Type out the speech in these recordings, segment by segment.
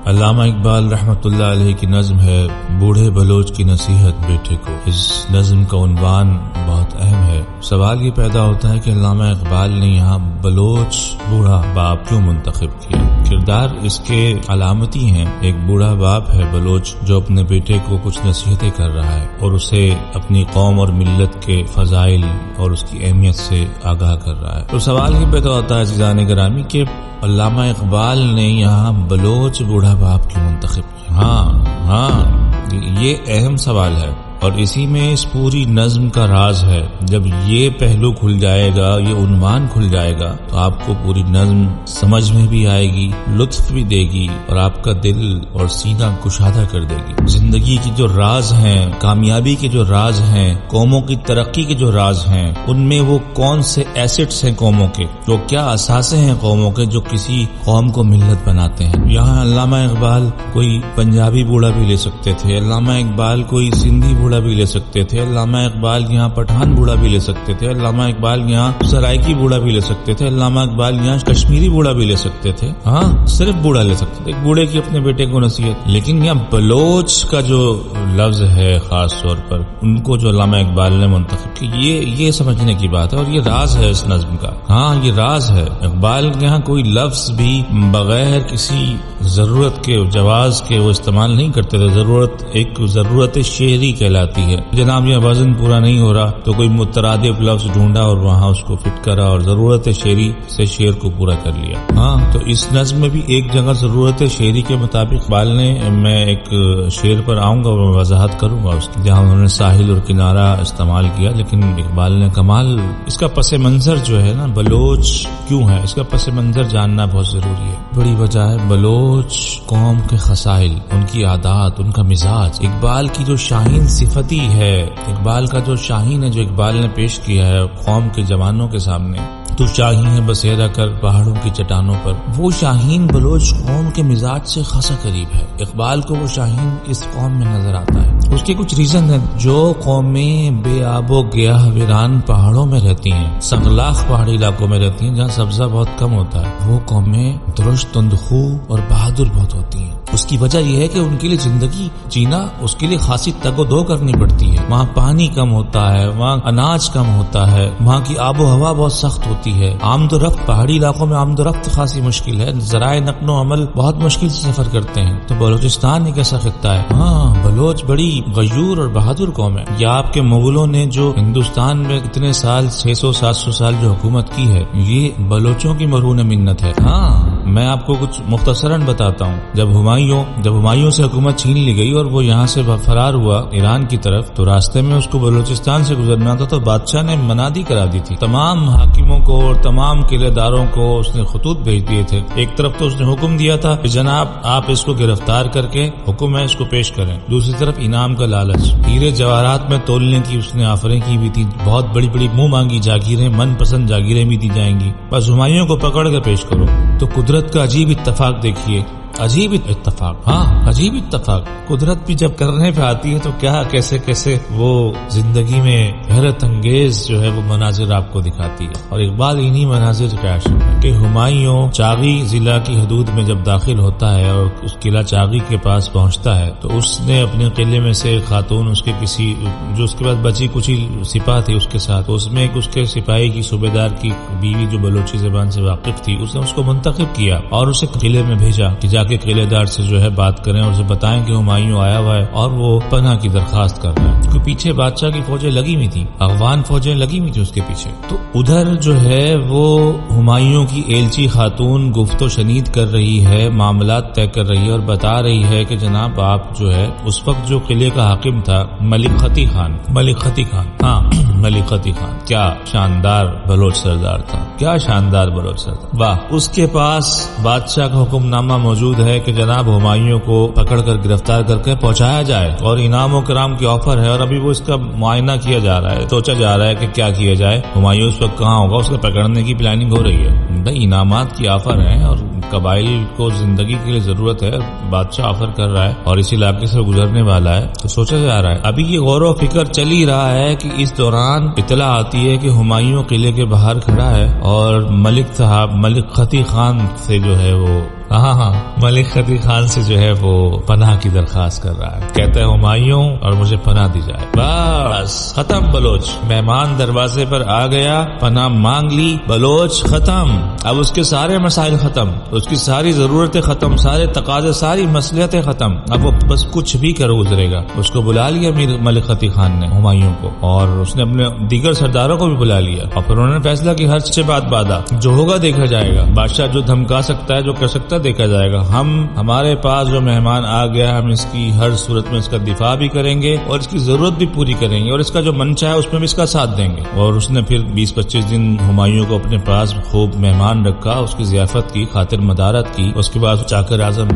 علامہ اقبال رحمۃ اللہ علیہ کی نظم ہے بوڑھے بلوچ کی نصیحت بیٹے کو۔ اس نظم کا عنوان بہت اہم ہے۔ سوال یہ پیدا ہوتا ہے کہ علامہ اقبال نے یہاں بلوچ بوڑھا باپ کیوں منتخب کیا؟ کردار اس کے علامتی ہیں۔ ایک بوڑھا باپ ہے بلوچ جو اپنے بیٹے کو کچھ نصیحتیں کر رہا ہے اور اسے اپنی قوم اور ملت کے فضائل اور اس کی اہمیت سے آگاہ کر رہا ہے۔ تو سوال یہ پیدا ہوتا ہے عزیزان گرامی کہ علامہ اقبال نے یہاں بلوچ بوڑھا باپ کیوں منتخب کیا؟ ہاں یہ اہم سوال ہے اور اسی میں اس پوری نظم کا راز ہے۔ جب یہ پہلو کھل جائے گا، یہ عنوان کھل جائے گا تو آپ کو پوری نظم سمجھ میں بھی آئے گی، لطف بھی دے گی اور آپ کا دل اور سینہ کشادہ کر دے گی۔ زندگی کی جو راز ہیں، کامیابی کے جو راز ہیں، قوموں کی ترقی کے جو راز ہیں، ان میں وہ کون سے ایسٹس ہیں قوموں کے، جو کیا اثاثے ہیں قوموں کے جو کسی قوم کو ملت بناتے ہیں۔ یہاں علامہ اقبال کوئی پنجابی بوڑھا بھی لے سکتے تھے، علامہ اقبال کوئی سندھی بوڑھا بھی لے سکتے تھے، علامہ اقبال یہاں پٹھان بوڑھا بھی لے سکتے تھے، علامہ اقبال یہاں سرائکی بوڑھا بھی لے سکتے تھے، علامہ اقبال یہاں کشمیری بوڑھا بھی لے سکتے تھے۔ ہاں صرف بوڑھا لے سکتے تھے، ایک بوڑھے کی اپنے بیٹے کو نصیحت۔ لیکن یہاں بلوچ کا جو لفظ ہے خاص طور پر ان کو جو علامہ اقبال نے منتخب کی، یہ سمجھنے کی بات ہے اور یہ راز ہے اس نظم کا۔ ہاں یہ راز ہے۔ اقبال یہاں کوئی لفظ بھی بغیر کسی ضرورت کے جواز کے وہ استعمال نہیں کرتے تھے۔ ضرورت شعری کہلاتی ہے۔ جناب یہ وزن پورا نہیں ہو رہا تو کوئی مترادف لفظ ڈھونڈا اور وہاں اس کو فٹ کرا اور ضرورت شعری سے شعر کو پورا کر لیا۔ ہاں تو اس نظم میں بھی ایک جگہ ضرورت شعری کے مطابق اقبال نے، میں ایک شعر پر آؤں گا اور وضاحت کروں گا اس کی، جہاں انہوں نے ساحل اور کنارہ استعمال کیا، لیکن اقبال نے کمال اس کا پس منظر جو ہے نا، بلوچ کیوں ہے اس کا پس منظر جاننا بہت ضروری ہے۔ بڑی وجہ ہے بلوچ قوم کے خصائل، ان کی عادات، ان کا مزاج۔ اقبال کی جو شاہین صفتی ہے، اقبال کا جو شاہین ہے جو اقبال نے پیش کیا ہے قوم کے جوانوں کے سامنے، تو شاہین ہے بسیرا کر پہاڑوں کی چٹانوں پر، وہ شاہین بلوچ قوم کے مزاج سے خاصا قریب ہے۔ اقبال کو وہ شاہین اس قوم میں نظر آتا ہے۔ اس کے کچھ ریزن ہیں۔ جو قومیں بے آب و گیاہ ویران پہاڑوں میں رہتی ہیں، سنگلاخ پہاڑی علاقوں میں رہتی ہیں جہاں سبزہ بہت کم ہوتا ہے، وہ قومیں درشت تندخو اور بہادر بہت ہوتی ہیں۔ اس کی وجہ یہ ہے کہ ان کے لیے زندگی جینا، اس کے لیے خاصی تگ و دو کرنی پڑتی ہے۔ وہاں پانی کم ہوتا ہے، وہاں اناج کم ہوتا ہے، وہاں کی آب و ہوا بہت سخت ہوتی ہے، آمد و رفت پہاڑی علاقوں میں آمد و رفت خاصی مشکل ہے، ذرائع نقل و حمل بہت مشکل سے سفر کرتے ہیں۔ تو بلوچستان ایک ایسا خطہ ہے۔ ہاں بلوچ بڑی غیور اور بہادر قوم ہے۔ یا آپ کے مغلوں نے جو ہندوستان میں اتنے سال 600-700 سال جو حکومت کی ہے، یہ بلوچوں کی مرہون منت ہے۔ ہاں میں آپ کو کچھ مختصراً بتاتا ہوں۔ جب ہمایوں سے حکومت چھین لی گئی اور وہ یہاں سے فرار ہوا ایران کی طرف، تو راستے میں اس کو بلوچستان سے گزرنا تھا، تو بادشاہ نے منادی کرا دی تھی، تمام حاکموں کو اور تمام قلعے داروں کو اس نے خطوط بھیج دیے تھے۔ ایک طرف تو اس نے حکم دیا تھا کہ جناب آپ اس کو گرفتار کر کے حکم ہے اس کو پیش کریں، دوسری طرف انعام کا لالچ، ہیرے جواہرات میں تولنے کی اس نے آفریں کی بھی تھی، بہت بڑی بڑی منہ مانگی جاگیریں، من پسند جاگیریں بھی دی جائیں گی، بس ہمایوں کو پکڑ کے پیش کرو۔ تو قدرت کا عجیب اتفاق دیکھیے، عجیب اتفاق، ہاں عجیب اتفاق۔ قدرت بھی جب کرنے پہ آتی ہے تو کیا کیسے وہ زندگی میں حیرت انگیز جو ہے وہ مناظر آپ کو دکھاتی ہے۔ اور اقبال انہی مناظر کا عاشق ہے کہ ہمایوں چاغی ضلع کی حدود میں جب داخل ہوتا ہے اور اس قلعہ چاغی کے پاس پہنچتا ہے، تو اس نے اپنے قلعے میں سے خاتون، اس کے کسی جو اس کے بعد بچی کچی سپاہ تھی اس کے ساتھ، اس میں ایک اس کے سپاہی کی صوبیدار کی بیوی جو بلوچی زبان سے واقف تھی، اس نے اس کو منتخب کیا اور اسے قلعے میں بھیجا کہ جا کے قلعے دار سے جو ہے بات کریں اور اسے بتائیں کہ ہمایوں آیا ہوا ہے اور وہ پناہ کی درخواست کر رہا ہے، کیونکہ پیچھے بادشاہ کی فوجیں لگی ہوئی تھی، افغان فوجیں لگی ہوئی تھی اس کے پیچھے۔ تو ادھر جو ہے وہ ہمایوں کی ایلچی خاتون گفت و شنید کر رہی ہے، معاملات طے کر رہی ہے اور بتا رہی ہے کہ جناب آپ جو ہے اس وقت جو قلعے کا حاکم تھا ملک خطی خان، ہاں ملک خطی خان، کیا شاندار بلوچ سردار تھا، کیا شاندار بلوچ سردار، واہ۔ اس کے پاس بادشاہ کا حکم نامہ موجود ہے کہ جناب ہمایوں کو پکڑ کر گرفتار کر کے پہنچایا جائے اور انعام و کرام کی آفر ہے، اور ابھی وہ اس کا معائنہ کیا جا رہا ہے، سوچا جا رہا ہے کہ کیا کیا جائے، ہمایوں اس وقت کہاں ہوگا، اس کو پکڑنے کی پلاننگ ہو رہی ہے۔ بھائی انعامات کی آفر ہے اور قبائل کو زندگی کے لیے ضرورت ہے، بادشاہ آفر کر رہا ہے اور اس علاقے سے گزرنے والا ہے، تو سوچا جا رہا ہے۔ ابھی یہ غور و فکر چل ہی رہا ہے کہ اس دوران اطلاع آتی ہے کہ ہمایوں قلعے کے باہر کھڑا ہے اور ملک خطی خان سے جو ہے وہ ہاں ملک خطی خان سے جو ہے وہ پناہ کی درخواست کر رہا ہے، کہتا ہے ہمایوں اور مجھے پناہ دی جائے۔ بس ختم بلوچ، مہمان دروازے پر آ گیا، پناہ مانگ لی، بلوچ ختم۔ اب اس کے سارے مسائل ختم، اس کی ساری ضرورتیں ختم، سارے تقاضے، ساری مصلحتیں ختم، اب وہ بس کچھ بھی کر گزرے گا۔ اس کو بلا لیا ملک خطی خان نے ہمایوں کو، اور اس نے اپنے دیگر سرداروں کو بھی بلا لیا، اور پھر انہوں نے فیصلہ کی ہر سے بات بادا، جو ہوگا دیکھا جائے گا، بادشاہ جو دھمکا سکتا ہے، جو کر سکتا ہے دیکھا جائے گا، ہمارے پاس جو مہمان آ گیا ہم اس کی ہر صورت میں اس کا دفاع بھی کریں گے اور اس کی ضرورت بھی پوری کریں گے، اور اس کا جو منشا ہے اس میں بھی اس کا ساتھ دیں گے۔ اور اس نے پھر 20-25 دن ہمایوں کو اپنے پاس خوب مہمان رکھا، اس کی ضیافت کی، خاطر مدارت کی۔ اس کے بعد چاکر اعظم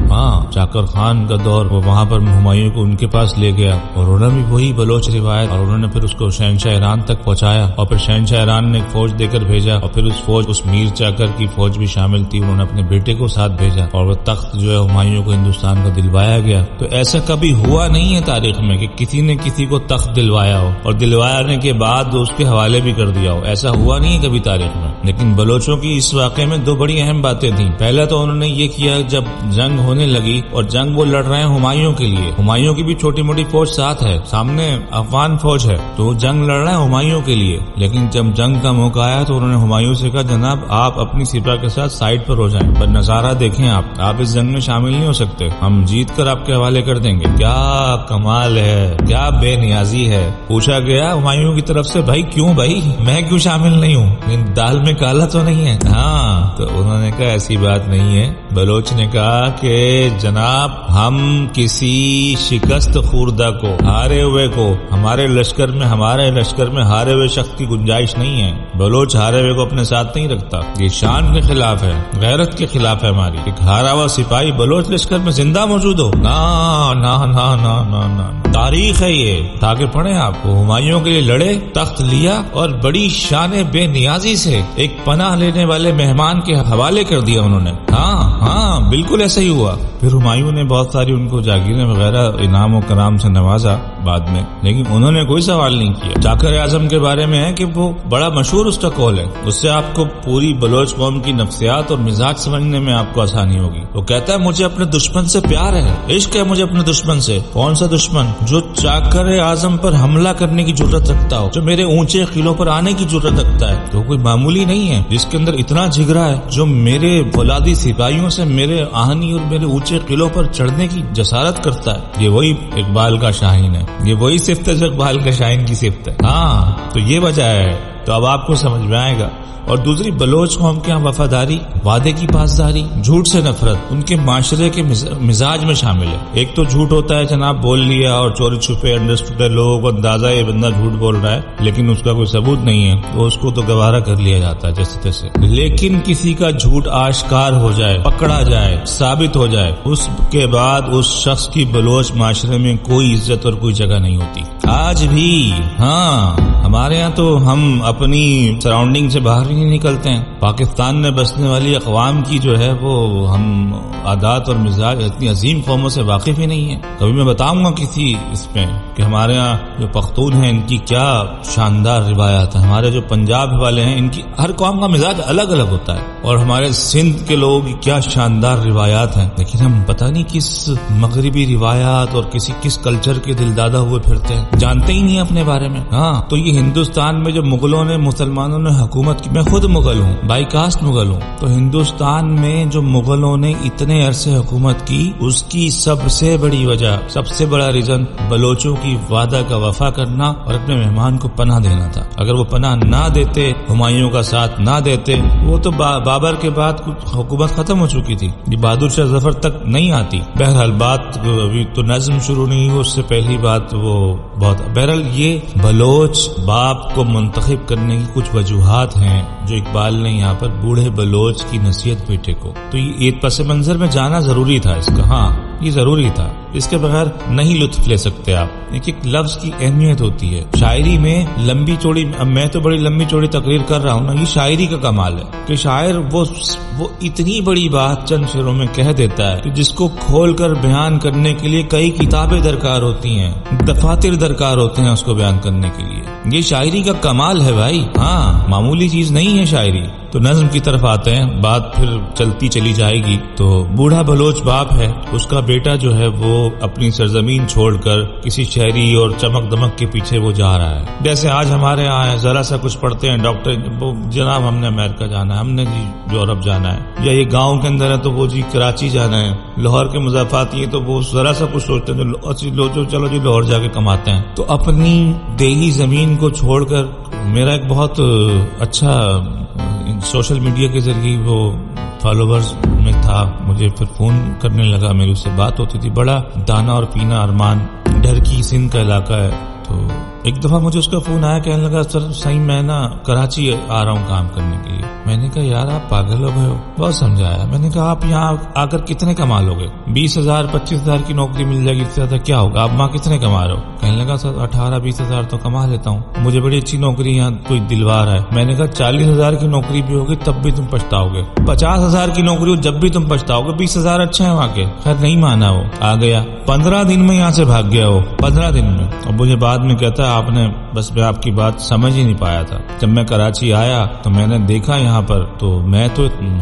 چاکر خان کا دور، وہ وہاں پر ہمایوں کو ان کے پاس لے گیا، اور انہوں نے بھی وہی بلوچ روایت، اور انہوں نے پھر اس کو شہنشاہ ایران تک پہنچایا، اور پھر شہنشاہ ایران نے ایک فوج دے کر بھیجا، اور پھر اس میر چاکر کی فوج بھی شامل تھی، انہوں نے اپنے بیٹے کو ساتھ بھیجا، اور وہ تخت جو ہے ہمایوں کو ہندوستان کا دلوایا گیا۔ تو ایسا کبھی ہوا نہیں ہے تاریخ میں کہ کسی نے کسی کو تخت دلوایا ہو اور دلوانے کے بعد اس کے حوالے بھی کر دیا ہو، ایسا ہوا نہیں ہے کبھی تاریخ میں۔ لیکن بلوچوں کی اس واقعے میں دو بڑی اہم باتیں تھیں۔ پہلا تو انہوں نے یہ کیا، جب جنگ ہونے لگی اور جنگ وہ لڑ رہے ہیں ہمایوں کے لیے، ہمایوں کی بھی چھوٹی موٹی فوج ساتھ ہے، سامنے افغان فوج ہے، تو جنگ لڑ رہے ہیں ہمایوں کے لیے، لیکن جب جنگ کا موقع آیا تو انہوں نے ہمایوں سے کہا جناب آپ اپنی سپاہ کے ساتھ سائڈ پر ہو جائیں، پر نظارہ دیکھیں، آپ اس جنگ میں شامل نہیں ہو سکتے، ہم جیت کر آپ کے حوالے کر دیں گے۔ کیا کمال ہے، کیا بے نیازی ہے۔ پوچھا گیا ہمایوں کی طرف سے بھائی کیوں، بھائی میں کیوں شامل نہیں ہوں، دال میں کالا تو نہیں ہے؟ تو انہوں نے کہا ایسی بات نہیں ہے۔ بلوچ نے کہا کہ جناب ہم کسی شکست خوردہ کو، ہارے ہوئے کو، ہمارے لشکر میں ہارے ہوئے شخص کی گنجائش نہیں ہے، بلوچ ہارے ہوئے کو اپنے ساتھ نہیں رکھتا، یہ شان کے خلاف ہے، غیرت کے خلاف ہے ہماری، ایک ہارا ہوا سپاہی بلوچ لشکر میں زندہ موجود ہو، نا نا نا نا نا نا تاریخ ہے یہ، تاکہ پڑھیں آپ کو، ہمایوں کے لیے لڑے، تخت لیا، اور بڑی شان بے نیازی سے ایک پناہ لینے والے مہمان کے حوالے کر دیا انہوں نے۔ ہاں بالکل ایسا ہی ہوا۔ پھر ہمایوں نے بہت ساری ان کو جاگیریں وغیرہ انعام و کرام سے نوازا بعد میں، لیکن انہوں نے کوئی سوال نہیں کیا۔ چاکر اعظم کے بارے میں ہے کہ وہ بڑا مشہور اس کا قول ہے، اس سے آپ کو پوری بلوچ قوم کی نفسیات اور مزاج سمجھنے میں آپ کو آسانی ہوگی۔ وہ کہتا ہے مجھے اپنے دشمن سے پیار ہے، عشق ہے مجھے اپنے دشمن سے۔ کون سا دشمن؟ جو چاکر اعظم پر حملہ کرنے کی جرت رکھتا ہو، جو میرے اونچے قلعوں پر آنے کی جرت رکھتا ہے، تو کوئی معمولی نہیں ہے، جس کے اندر اتنا جگرا ہے، جو میرے فولادی سپاہیوں سے میرے آہنی اور میرے اونچے قلعوں پر چڑھنے کی جسارت کرتا ہے۔ یہ وہی اقبال کا شاہین ہے، یہ وہی صفت ہے جو اقبال کا شاہین کی صفت ہے۔ تو یہ وجہ ہے، تو اب آپ کو سمجھ میں آئے گا۔ اور دوسری بلوچ قوم کے یہاں وفاداری، وعدے کی پاسداری، جھوٹ سے نفرت ان کے معاشرے کے مزاج میں شامل ہے۔ ایک تو جھوٹ ہوتا ہے جناب بول لیا اور چوری چھپے انڈرسٹوڈ ہے، لوگوں کو اندازہ یہ بندہ جھوٹ بول رہا ہے لیکن اس کا کوئی ثبوت نہیں ہے، تو اس کو تو گوارا کر لیا جاتا ہے جیسے تیسے۔ لیکن کسی کا جھوٹ آشکار ہو جائے، پکڑا جائے، ثابت ہو جائے، اس کے بعد اس شخص کی بلوچ معاشرے میں کوئی عزت اور کوئی جگہ نہیں ہوتی۔ آج بھی ہمارے یہاں تو ہم اپنی سراؤنڈنگ سے باہر نہیں نکلتے ہیں۔ پاکستان میں بسنے والی اقوام کی جو ہے وہ ہم عادات اور مزاج اتنی عظیم قوموں سے واقف ہی نہیں ہیں۔ کبھی میں بتاؤں گا کسی اس میں کہ ہمارے یہاں جو پختون ہیں ان کی کیا شاندار روایات ہیں، ہمارے جو پنجاب والے ہیں ان کی ہر قوم کا مزاج الگ الگ ہوتا ہے، اور ہمارے سندھ کے لوگوں کی کیا شاندار روایات ہیں، لیکن ہم پتہ نہیں کس مغربی روایات اور کس کلچر کے دل دادا ہوئے پھرتے ہیں، جانتے ہی نہیں اپنے بارے میں۔ تو یہ ہندوستان میں جو مغلوں نے مسلمانوں نے حکومت کی، میں خود مغل ہوں، بائی کاسٹ مغل ہوں، تو ہندوستان میں جو مغلوں نے اتنے عرصے حکومت کی، اس کی سب سے بڑی وجہ، سب سے بڑا ریزن بلوچوں کی وعدہ کا وفا کرنا اور اپنے مہمان کو پناہ دینا تھا۔ اگر وہ پناہ نہ دیتے، ہمایوں کا ساتھ نہ دیتے، وہ تو بابر کے بعد حکومت ختم ہو چکی تھی، یہ بہادر شاہ ظفر تک نہیں آتی۔ بہرحال بات ابھی تو نظم شروع نہیں ہوئی، اس سے پہلی بات وہ بہت، بہرحال یہ بلوچ باپ کو منتخب کرنے کی کچھ وجوہات ہیں جو اقبال نے یہاں پر بوڑھے بلوچ کی نصیحت بیٹے کو، تو یہ پس منظر میں جانا ضروری تھا اس کا، یہ ضروری تھا، اس کے بغیر نہیں لطف لے سکتے آپ۔ ایک لفظ کی اہمیت ہوتی ہے شاعری میں، لمبی چوڑی، اب میں تو بڑی لمبی چوڑی تقریر کر رہا ہوں نا، یہ شاعری کا کمال ہے کہ شاعر وہ اتنی بڑی بات چند شعروں میں کہہ دیتا ہے کہ جس کو کھول کر بیان کرنے کے لیے کئی کتابیں درکار ہوتی ہیں، دفاتر درکار ہوتے ہیں اس کو بیان کرنے کے لیے۔ یہ شاعری کا کمال ہے بھائی، معمولی چیز نہیں ہے شاعری۔ تو نظم کی طرف آتے ہیں، بات پھر چلتی چلی جائے گی۔ تو بوڑھا بلوچ باپ ہے، اس کا بیٹا جو ہے وہ اپنی سرزمین چھوڑ کر کسی شہری اور چمک دمک کے پیچھے وہ جا رہا ہے۔ جیسے آج ہمارے یہاں ہے، ذرا سا کچھ پڑھتے ہیں ڈاکٹر جناب ہم نے امریکہ جانا ہے، ہم نے جی یورپ جانا ہے، یا یہ گاؤں کے اندر ہے تو وہ جی کراچی جانا ہے، لاہور کے مضافات یہ تو وہ ذرا سا کچھ سوچتے ہیں تو چلو جی لاہور جا کے کماتے ہیں۔ تو اپنی دیہی زمین کو چھوڑ کر، میرا ایک بہت اچھا سوشل میڈیا کے ذریعے وہ فالوورز میں تھا، مجھے پھر فون کرنے لگا، میری اس سے بات ہوتی تھی، بڑا دانا اور پینا ارمان، ڈر کی سندھ کا علاقہ ہے۔ تو ایک دفعہ مجھے اس کا فون آیا، کہنے لگا سر صحیح میں نا کراچی آ رہا ہوں کام کرنے کے لیے۔ میں نے کہا یار آپ پاگل ہو گئے ہو، بہت سمجھایا۔ میں نے کہا آپ یہاں آ کر کتنے کما لو گے؟ 20,000 25,000 کی نوکری مل جائے گی، اس سے زیادہ کیا ہوگا؟ آپ وہاں کتنے کما رہے ہو؟ کہنے لگا سر 18-20,000 تو کما لیتا ہوں، مجھے بڑی اچھی نوکری یہاں کوئی دلوا رہا ہے۔ میں نے کہا 40,000 کی نوکری بھی ہوگی تب بھی تم پچھتاؤ گے، 50,000 کی نوکری ہو جب بھی تم پچھتاؤ گے، 20,000 اچھا ہے وہاں کے۔ خیر نہیں مانا، وہ آ گیا، 15 دن میں یہاں سے بھاگ گیا وہ، 15 دن میں۔ اور مجھے بعد میں کہتا ہے آپ نے بس میں آپ کی بات سمجھ ہی نہیں پایا تھا، جب میں کراچی آیا تو میں نے دیکھا یہاں پر، تو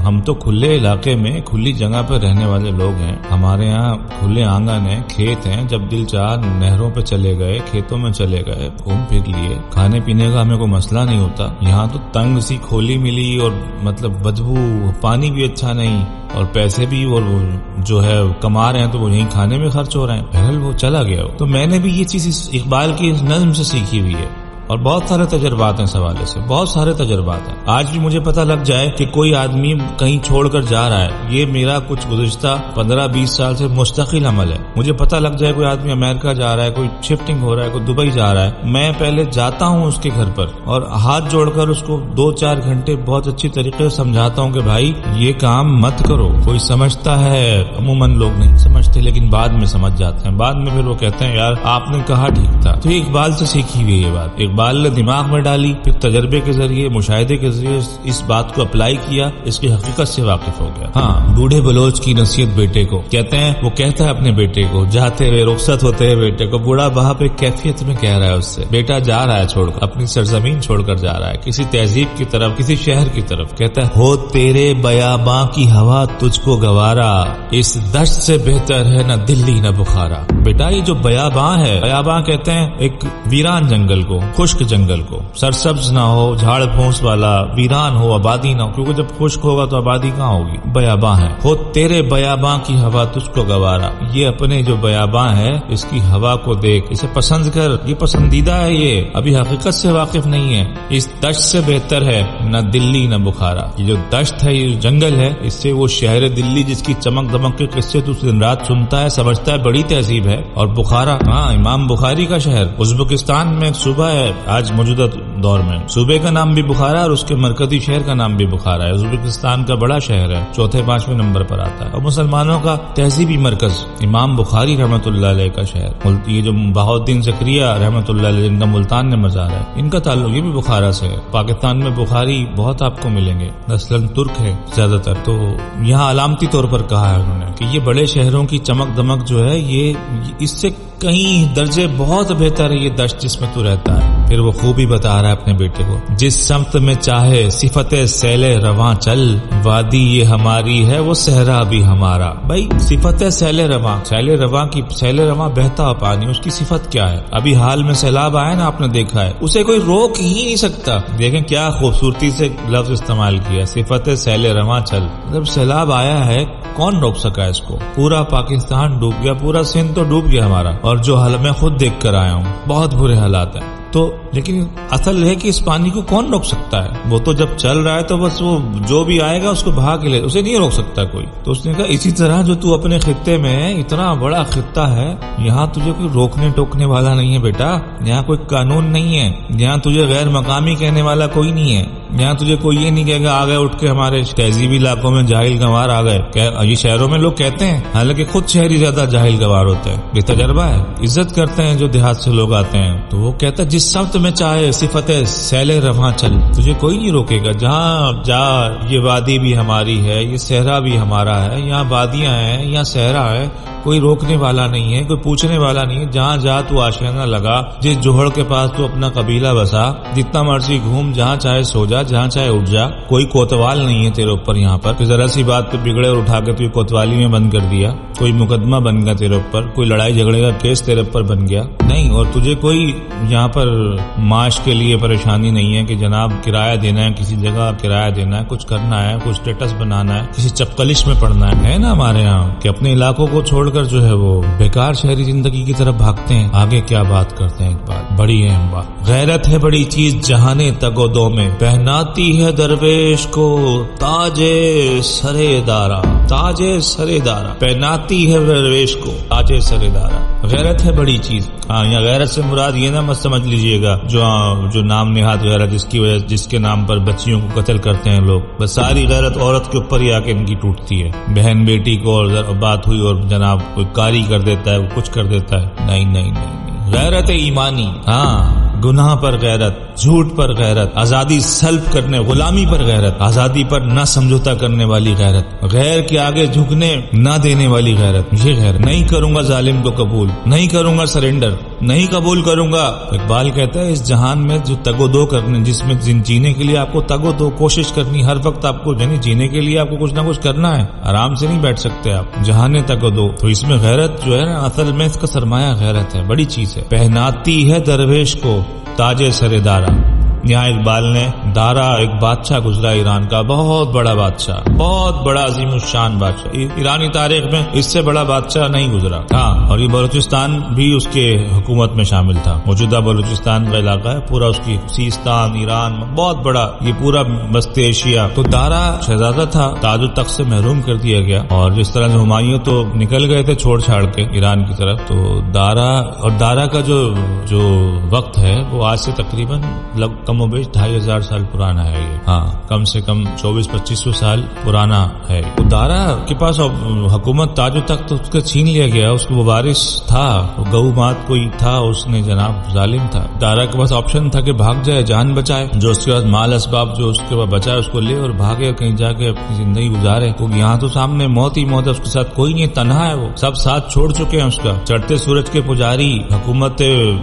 ہم تو کھلے علاقے میں کھلی جگہ پہ رہنے والے لوگ ہیں، ہمارے یہاں کھلے آنگن ہیں، کھیت ہیں، جب دل چاہ نہروں پہ چلے گئے، کھیتوں میں چلے گئے، گھوم پھر لیے، کھانے پینے کا ہمیں کوئی مسئلہ نہیں ہوتا۔ یہاں تو تنگ سی کھولی ملی اور مطلب بدبو، پانی بھی اچھا نہیں اور پیسے بھی، اور وہ جو ہے کما رہے ہیں تو وہ یہیں کھانے میں خرچ ہو رہے ہیں۔ بہرحال وہ چلا گیا۔ تو میں نے بھی یہ چیز اقبال کی اس نظم سے سیکھی ہوئی ہے، اور بہت سارے تجربات ہیں اس حوالے سے، بہت سارے تجربات ہیں۔ آج بھی مجھے پتہ لگ جائے کہ کوئی آدمی کہیں چھوڑ کر جا رہا ہے، یہ میرا کچھ گزشتہ 15-20 سال سے مستقل عمل ہے۔ مجھے پتہ لگ جائے کوئی آدمی امریکہ جا رہا ہے، کوئی شفٹنگ ہو رہا ہے، کوئی دبئی جا رہا ہے، میں پہلے جاتا ہوں اس کے گھر پر اور ہاتھ جوڑ کر اس کو 2-4 گھنٹے بہت اچھی طریقے سے سمجھاتا ہوں کہ بھائی یہ کام مت کرو۔ کوئی سمجھتا ہے، عموماً لوگ نہیں سمجھتے، لیکن بعد میں سمجھ جاتے ہیں، بعد میں پھر وہ کہتے ہیں یار آپ نے کہا ٹھیک تھا۔ تو یہ اقبال سے سیکھی ہوئی یہ بات، اقبال نے دماغ میں ڈالی، پھر تجربے کے ذریعے، مشاہدے کے ذریعے اس بات کو اپلائی کیا، اس کی حقیقت سے واقف ہو گیا۔ ہاں، بوڑھے بلوچ کی نصیحت بیٹے کو کہتے ہیں، وہ کہتا ہے اپنے بیٹے کو جاتے ہوئے، رخصت ہوتے ہوئے بیٹے کو، بوڑھا باپ ایک کیفیت میں کہہ رہا ہے اس سے، بیٹا جا رہا ہے چھوڑ کر، اپنی سرزمین چھوڑ کر جا رہا ہے کسی تہذیب کی طرف، کسی شہر کی طرف، کہتا ہے ہو تیرے بیاباں کی ہوا تجھ کو گوارا، اس دشت سے بہتر ہے نہ دلی نہ بخارا۔ بیٹا یہ جو بیاباں ہے، بیاباں کہتے ہیں ایک ویران جنگل کو، خشک جنگل کو، سرسبز نہ ہو، جھاڑ پھونس والا، ویران ہو، آبادی نہ ہو، کیونکہ جب خشک ہوگا تو آبادی کہاں ہوگی؟ بیاباں ہے۔ ہو تیرے بیاباں کی ہوا تجھ کو گوارا، یہ اپنے جو بیاباں ہے اس کی ہوا کو دیکھ، اسے پسند کر، یہ پسندیدہ ہے، یہ ابھی حقیقت سے واقف نہیں ہے، اس دشت سے بہتر ہے نہ دلی نہ بخارا۔ یہ جو دشت ہے، یہ جنگل ہے، اس سے وہ شہر دلی جس کی چمک دمک کے قصے تو دن رات سنتا ہے، سمجھتا ہے بڑی تہذیب ہے، اور بخارا، ہاں امام بخاری کا شہر، ازبکستان میں ایک صوبہ ہے آج موجودہ دور میں، صوبے کا نام بھی بخارا اور اس کے مرکزی شہر کا نام بھی بخارا ہے۔ ازبکستان کا بڑا شہر ہے، 4-5 نمبر پر آتا ہے، اور مسلمانوں کا تہذیبی مرکز امام بخاری رحمۃ اللہ علیہ کا شہر۔ یہ جو بہاؤالدین زکریہ رحمۃ اللہ علیہ جن کا ملتان میں مزار ہے، ان کا تعلق یہ بھی بخارا سے ہے۔ پاکستان میں بخاری بہت آپ کو ملیں گے، نسلاً ترک ہے زیادہ تر، تو یہاں علامتی طور پر کہا ہے انہوں نے کہ یہ بڑے شہروں کی چمک دمک جو ہے، یہ اس سے کئی درجے بہت بہتر ہے یہ دشت جس میں تو رہتا ہے۔ پھر وہ خوبی بتا رہا ہے اپنے بیٹے کو، جس سمت میں چاہے صفت سیل رواں چل، وادی یہ ہماری ہے وہ صحرا بھی ہمارا۔ بھائی صفت سیل رواں، سیل رواں کی، سیل رواں بہتا ہوا پانی، اس کی صفت کیا ہے؟ ابھی حال میں سیلاب آیا نا، آپ نے دیکھا ہے، اسے کوئی روک ہی نہیں سکتا۔ دیکھیں کیا خوبصورتی سے لفظ استعمال کیا، صفت سیل رواں چل، جب سیلاب آیا ہے کون روک سکا اس کو؟ پورا پاکستان ڈوب گیا، پورا سندھ تو ڈوب گیا ہمارا، اور جو حال میں خود دیکھ کر آیا ہوں، بہت برے حالات ہیں۔ تو لیکن اصل ہے کہ اس پانی کو کون روک سکتا ہے؟ وہ تو جب چل رہا ہے تو بس وہ جو بھی آئے گا اس کو بہا کے لے، اسے نہیں روک سکتا کوئی۔ تو اس نے کہا اسی طرح جو تو اپنے خطے میں ہے، اتنا بڑا خطہ ہے، یہاں تجھے کوئی روکنے ٹوکنے والا نہیں ہے بیٹا، یہاں کوئی قانون نہیں ہے، یہاں تجھے غیر مقامی کہنے والا کوئی نہیں ہے، یہاں تجھے کوئی یہ نہیں کہے گا آگے اٹھ کے ہمارے تہذیبی علاقوں میں جاہل گنوار آ گئے۔ یہ شہروں میں لوگ کہتے ہیں، حالانکہ خود شہری زیادہ جاہل گنوار ہوتے ہیں، یہ تجربہ ہے، عزت کرتے ہیں جو دیہات سے لوگ آتے ہیں۔ تو وہ کہتا ہے جس سمت میں چاہے صفت سیل رواں چل، تجھے کوئی نہیں روکے گا، جہاں جا، یہ وادی بھی ہماری ہے، یہ صحرا بھی ہمارا ہے، یہاں وادیاں ہیں، یہاں صحرا ہے، کوئی روکنے والا نہیں ہے، کوئی پوچھنے والا نہیں ہے، جہاں جا تو آشیانہ لگا، جس جوہر کے پاس تو اپنا قبیلہ بسا، جتنا مرضی گھوم، جہاں چاہے سو جا، جہاں چاہے اٹھ جا، کوئی کوتوال نہیں ہے تیرے اوپر یہاں پر کہ ذرا سی بات پہ بگڑے اور اٹھا کے تو کوتوالی میں بند کر دیا، کوئی مقدمہ بن گیا تیرے اوپر، کوئی لڑائی جھگڑے کا کیس تیرے اوپر بن گیا نہیں، اور تجھے کوئی یہاں پر معاش کے لیے پریشانی نہیں ہے کہ جناب کرایہ دینا ہے، کسی جگہ کرایہ دینا ہے، کچھ کرنا ہے، کچھ اسٹیٹس بنانا ہے، کسی چپکلش میں پڑنا ہے نا ہمارے یہاں کہ اپنے علاقوں کو چھوڑ کر جو ہے وہ بیکار شہری زندگی کی طرف بھاگتے ہیں۔ آگے کیا بات کرتے ہیں، ایک بات بڑی اہم بات، غیرت ہے بڑی چیز جہانے تگ و دو میں، پہناتی ہے درویش کو تاج سرے دارا، تاج سرے دارا، پہناتی ہے درویش کو تاج سرے دارا۔ غیرت ہے بڑی چیز، ہاں یہاں غیرت سے مراد یہ نہ مت سمجھ لیجئے گا جو نام نہاد غیرت جس کی وجہ جس کے نام پر بچیوں کو قتل کرتے ہیں لوگ، بس ساری غیرت عورت کے اوپر ہی آ کے ان کی ٹوٹتی ہے، بہن بیٹی کو اور بات ہوئی اور جناب کوئی کاری کر دیتا ہے، کچھ کر دیتا ہے، نہیں نہیں نہیں، غیرت ایمانی، ہاں گناہ پر غیرت، جھوٹ پر غیرت، آزادی سلب کرنے، غلامی پر غیرت، آزادی پر نہ سمجھوتا کرنے والی غیرت، غیر کے آگے جھکنے نہ دینے والی غیرت، یہ غیرت۔ نہیں کروں گا ظالم کو قبول، نہیں کروں گا سرنڈر، نہیں قبول کروں گا۔ اقبال کہتا ہے اس جہان میں جو تگ و دو کرنے، جس میں جینے کے لیے آپ کو تگ و دو کوشش کرنی، ہر وقت آپ کو یعنی جینے کے لیے آپ کو کچھ نہ کچھ کرنا ہے، آرام سے نہیں بیٹھ سکتے آپ، جہان تگ و دو۔ تو اس میں غیرت جو ہے نا اصل میں اس کا سرمایہ غیرت ہے، بڑی چیز ہے۔ پہناتی ہے درویش کو تاج سر دارا، یہاں اقبال نے دارا ایک بادشاہ گزرا ایران کا، بہت بڑا بادشاہ، بہت بڑا عظیم الشان بادشاہ، ایرانی تاریخ میں اس سے بڑا بادشاہ نہیں گزرا، ہاں، اور یہ بلوچستان بھی اس کے حکومت میں شامل تھا، موجودہ بلوچستان کا علاقہ ہے پورا، اس کی سیستان ایران بہت بڑا، یہ پورا وسط ایشیا۔ تو دارا شہزادہ تھا، تاج و تخت سے محروم کر دیا گیا، اور جس طرح سے ہمایوں تو نکل گئے تھے چھوڑ چھاڑ کے ایران کی طرف، تو دارا کا جو وقت ہے وہ آج سے تقریباً کم و بیش 2500 سال پرانا ہے یہ، ہاں کم سے کم 2400-2500 سال پرانا ہے۔ وہ دارا کے پاس حکومت تاج و تخت اس کے چھین لیا گیا، اس کو وارث تھا، گو مات کوئی تھا، اس نے جناب ظالم تھا، دارا کے پاس آپشن تھا کہ بھاگ جائے، جان بچائے، جو اس کے پاس مال اسباب جو اس کے پاس بچا ہے اس کو لے اور بھاگے، کہیں جا کے اپنی زندگی گزارے، کیونکہ یہاں تو سامنے موت ہی موت ہے، اس کے ساتھ کوئی نہیں، تنہا ہے، وہ سب ساتھ چھوڑ چکے ہیں اس کا، چڑھتے سورج کے پجاری حکومت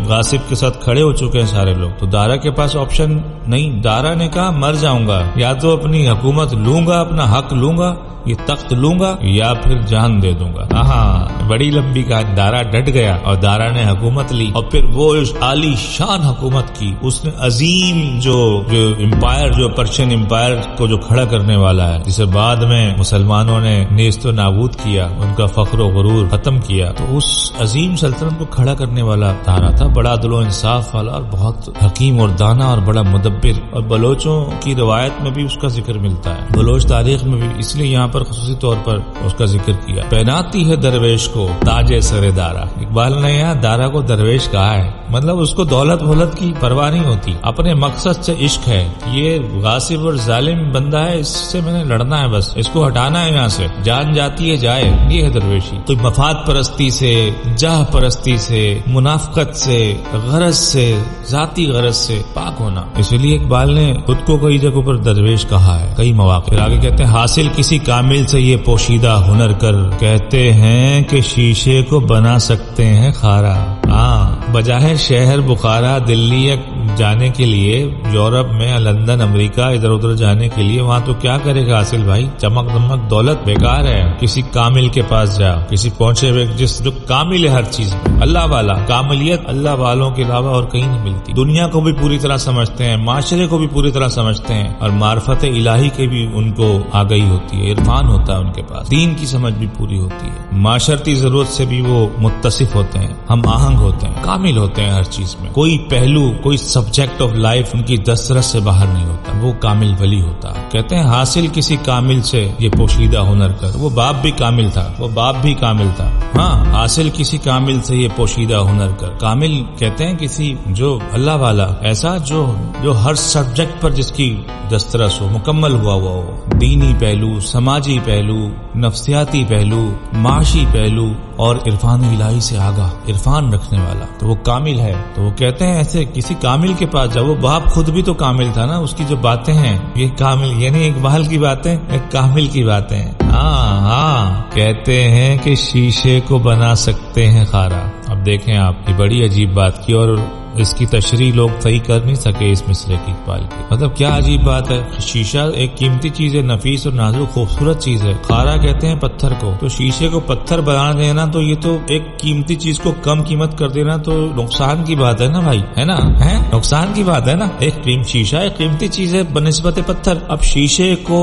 غاصب کے ساتھ کھڑے ہو چکے ہیں سارے لوگ، تو دارا کے پاس آپشن نہیں، دارا نے کہا مر جاؤں گا، یا تو اپنی حکومت لوں گا، اپنا حق لوں گا، یہ تخت لوں گا، یا پھر جان دے دوں گا۔ ہاں بڑی لمبی کہانی، دارا ڈٹ گیا اور دارا نے حکومت لی، اور پھر وہ عالی شان حکومت کی، اس نے عظیم جو امپائر، جو پرشین امپائر کو جو کھڑا کرنے والا ہے، جسے بعد میں مسلمانوں نے نیست و نابود کیا، ان کا فخر و غرور ختم کیا، تو اس عظیم سلطنت کو کھڑا کرنے والا دارا تھا، بڑا عدل و انصاف والا اور بہت حکیم اور دانا اور بڑا مدبر، اور بلوچوں کی روایت میں بھی اس کا ذکر ملتا ہے، بلوچ تاریخ میں بھی، اس لیے یہاں پر خصوصی طور پر اس کا ذکر کیا۔ پہناتی ہے درویش کو تاج سر دارا، اقبال نے یہاں دارا کو درویش کہا ہے، مطلب اس کو دولت بھولت کی پرواہ نہیں ہوتی، اپنے مقصد سے عشق ہے، یہ غاصب اور ظالم بندہ ہے، اس سے میں نے لڑنا ہے، بس اس کو ہٹانا ہے یہاں سے، جان جاتی ہے جائے، یہ ہے درویشی۔ کوئی مفاد پرستی سے، جاہ پرستی سے، منافقت سے، غرض سے، ذاتی غرض سے پاک ہونا، اس لیے اقبال نے خود کو کئی جگہوں پر درویش کہا ہے، کئی مواقع۔ پھر آگے کہتے ہیں حاصل کسی کامل سے یہ پوشیدہ ہنر کر، کہتے ہیں کہ شیشے کو بنا سکتے ہیں خارا، ہاں بجائے شہر بخارا دلی جانے کے لیے، یورپ میں لندن امریکہ ادھر ادھر جانے کے لیے، وہاں تو کیا کرے گا حاصل بھائی، چمک دمک دولت بیکار ہے، کسی کامل کے پاس جا، کسی پہنچے ہوئے جو کامل ہے ہر چیز میں، اللہ والا، کاملیت اللہ والوں کے علاوہ اور کہیں نہیں ملتی، دنیا کو بھی پوری طرح سمجھتے ہیں، معاشرے کو بھی پوری طرح سمجھتے ہیں، اور معرفت الہی کے بھی ان کو آگہی ہوتی ہے، عرفان ہوتا ہے ان کے پاس، دین کی سمجھ بھی پوری ہوتی ہے، معاشرتی ضرورت سے بھی وہ متصف ہوتے ہیں، ہم آہنگ ہوتے ہیں، کامل ہوتے ہیں ہر چیز میں، کوئی پہلو، کوئی سبجیکٹ آف لائف ان کی دسترس سے باہر نہیں ہوتا، وہ کامل ولی ہوتا ہے۔ کہتے ہیں حاصل کسی کامل سے یہ پوشیدہ ہنر کر، وہ باپ بھی کامل تھا، وہ باپ بھی کامل تھا، ہاں حاصل کسی کامل سے یہ پوشیدہ ہنر کر، کامل کہتے ہیں کسی جو اللہ والا، ایسا جو ہر سبجیکٹ پر جس کی دسترس ہو، مکمل ہوا ہو، دینی پہلو، سماجی پہلو، نفسیاتی پہلو، معاشی پہلو، اور عرفان الہی سے آگاہ، عرفان رکھنے والا، تو وہ کامل ہے۔ تو وہ کہتے ہیں ایسے کسی کامل کامل کے پاس جاؤ. وہ باپ خود بھی تو کامل تھا نا, اس کی جو باتیں ہیں یہ کامل, یعنی اقبال کی باتیں ایک کامل کی باتیں ہیں. ہاں کہتے ہیں کہ شیشے کو بنا سکتے ہیں خارا. اب دیکھیں آپ, یہ بڑی عجیب بات کی, اور اس کی تشریح لوگ صحیح کر نہیں سکے اس مصرے کی اقبال کی. مطلب کیا عجیب بات ہے. شیشہ ایک قیمتی چیز ہے, نفیس اور نازک خوبصورت چیز ہے. خارا کہتے ہیں پتھر کو, تو شیشے کو پتھر بنا دینا تو یہ تو ایک قیمتی چیز کو کم قیمت کر دینا تو نقصان کی بات ہے نا بھائی, ہے نا, ہے نقصان کی بات ہے نا. ایک شیشہ ایک قیمتی چیز ہے بنسبت پتھر, اب شیشے کو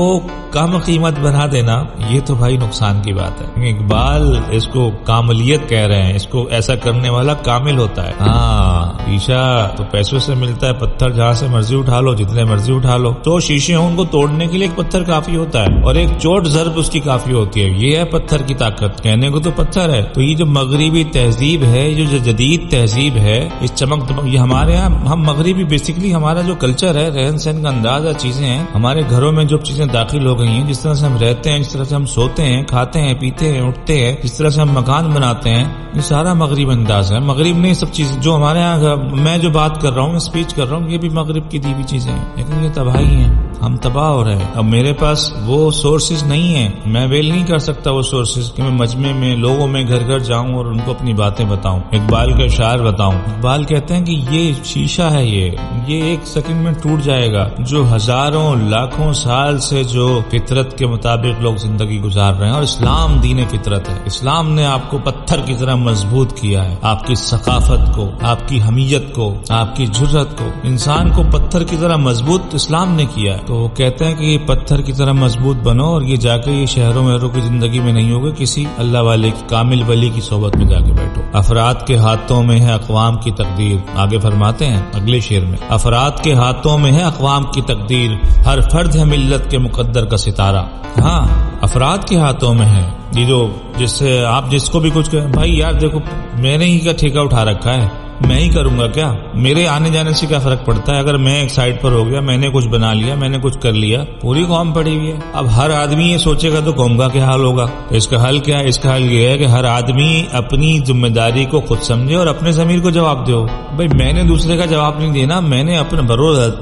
کم قیمت بنا دینا یہ تو بھائی نقصان کی بات ہے. اقبال اس کو کاملیت کہہ رہے ہیں, اس کو ایسا کرنے والا کامل ہوتا ہے. ہاں شیشہ تو پیسوں سے ملتا ہے, پتھر جہاں سے مرضی اٹھا لو, جتنے مرضی اٹھا لو. تو شیشے ان کو توڑنے کے لیے ایک پتھر کافی ہوتا ہے, اور ایک چوٹ ضرب اس کی کافی ہوتی ہے. یہ ہے پتھر کی طاقت, کہنے کو تو پتھر ہے. تو یہ جو مغربی تہذیب ہے, جو جدید تہذیب ہے, اس چمک دمک, یہ ہمارے یہاں ہم مغربی بیسکلی ہمارا جو کلچر ہے, رہن سہن کا انداز ہے, چیزیں ہیں ہمارے گھروں میں جو چیزیں داخل ہو گئی ہیں, جس طرح سے ہم رہتے ہیں, جس طرح سے ہم سوتے ہیں, کھاتے ہیں, پیتے ہیں, اٹھتے ہیں, جس طرح سے ہم مکان بناتے ہیں, یہ سارا مغرب انداز ہے. مغرب نے سب چیز جو ہمارے یہاں, میں جو بات کر رہا ہوں, اسپیچ کر رہا ہوں, یہ بھی مغرب کی دی ہوئی چیزیں ہیں, لیکن یہ تباہی ہیں, ہم تباہ ہو رہے ہیں. اب میرے پاس وہ سورسز نہیں ہیں, میں ویل نہیں کر سکتا وہ سورسز کہ میں مجمع میں لوگوں میں گھر گھر جاؤں اور ان کو اپنی باتیں بتاؤں, اقبال کے اشعار بتاؤں. اقبال کہتے ہیں کہ یہ شیشہ ہے, یہ ایک سیکنڈ میں ٹوٹ جائے گا. جو ہزاروں لاکھوں سال سے جو فطرت کے مطابق لوگ زندگی گزار رہے ہیں, اور اسلام دین فطرت ہے, اسلام نے آپ کو پتھر کی طرح مضبوط کیا ہے. آپ کی ثقافت کو, آپ کی حمیت کو, آپ کی جرت کو, انسان کو پتھر کی طرح مضبوط اسلام نے کیا ہے. تو وہ کہتے ہیں کہ یہ پتھر کی طرح مضبوط بنو, اور یہ جا کے یہ شہروں میں کی زندگی میں نہیں ہوگا, کسی اللہ والے کی کامل ولی کی صحبت میں جا کے بیٹھو. افراد کے ہاتھوں میں ہے اقوام کی تقدیر. آگے فرماتے ہیں اگلے شعر میں, افراد کے ہاتھوں میں ہے اقوام کی تقدیر, ہر فرد ہے ملت کے مقدر کا ستارہ. ہاں افراد کے ہاتھوں میں ہے. یہ جو جس سے آپ جس کو بھی کچھ کہیں, بھائی یار دیکھو میں نے ہی کا ٹھیکہ اٹھا رکھا ہے, میں ہی کروں گا کیا, میرے آنے جانے سے کیا فرق پڑتا ہے. اگر میں ایک سائڈ پر ہو گیا, میں نے کچھ بنا لیا, میں نے کچھ کر لیا, پوری قوم پڑی ہوئی ہے. اب ہر آدمی یہ سوچے گا تو قوم کا کیا حال ہوگا. تو اس کا حل کیا ہے؟ اس کا حل یہ ہے کہ ہر آدمی اپنی ذمہ داری کو خود سمجھے اور اپنے ضمیر کو جواب دو. بھائی میں نے دوسرے کا جواب نہیں دینا, میں نے اپنے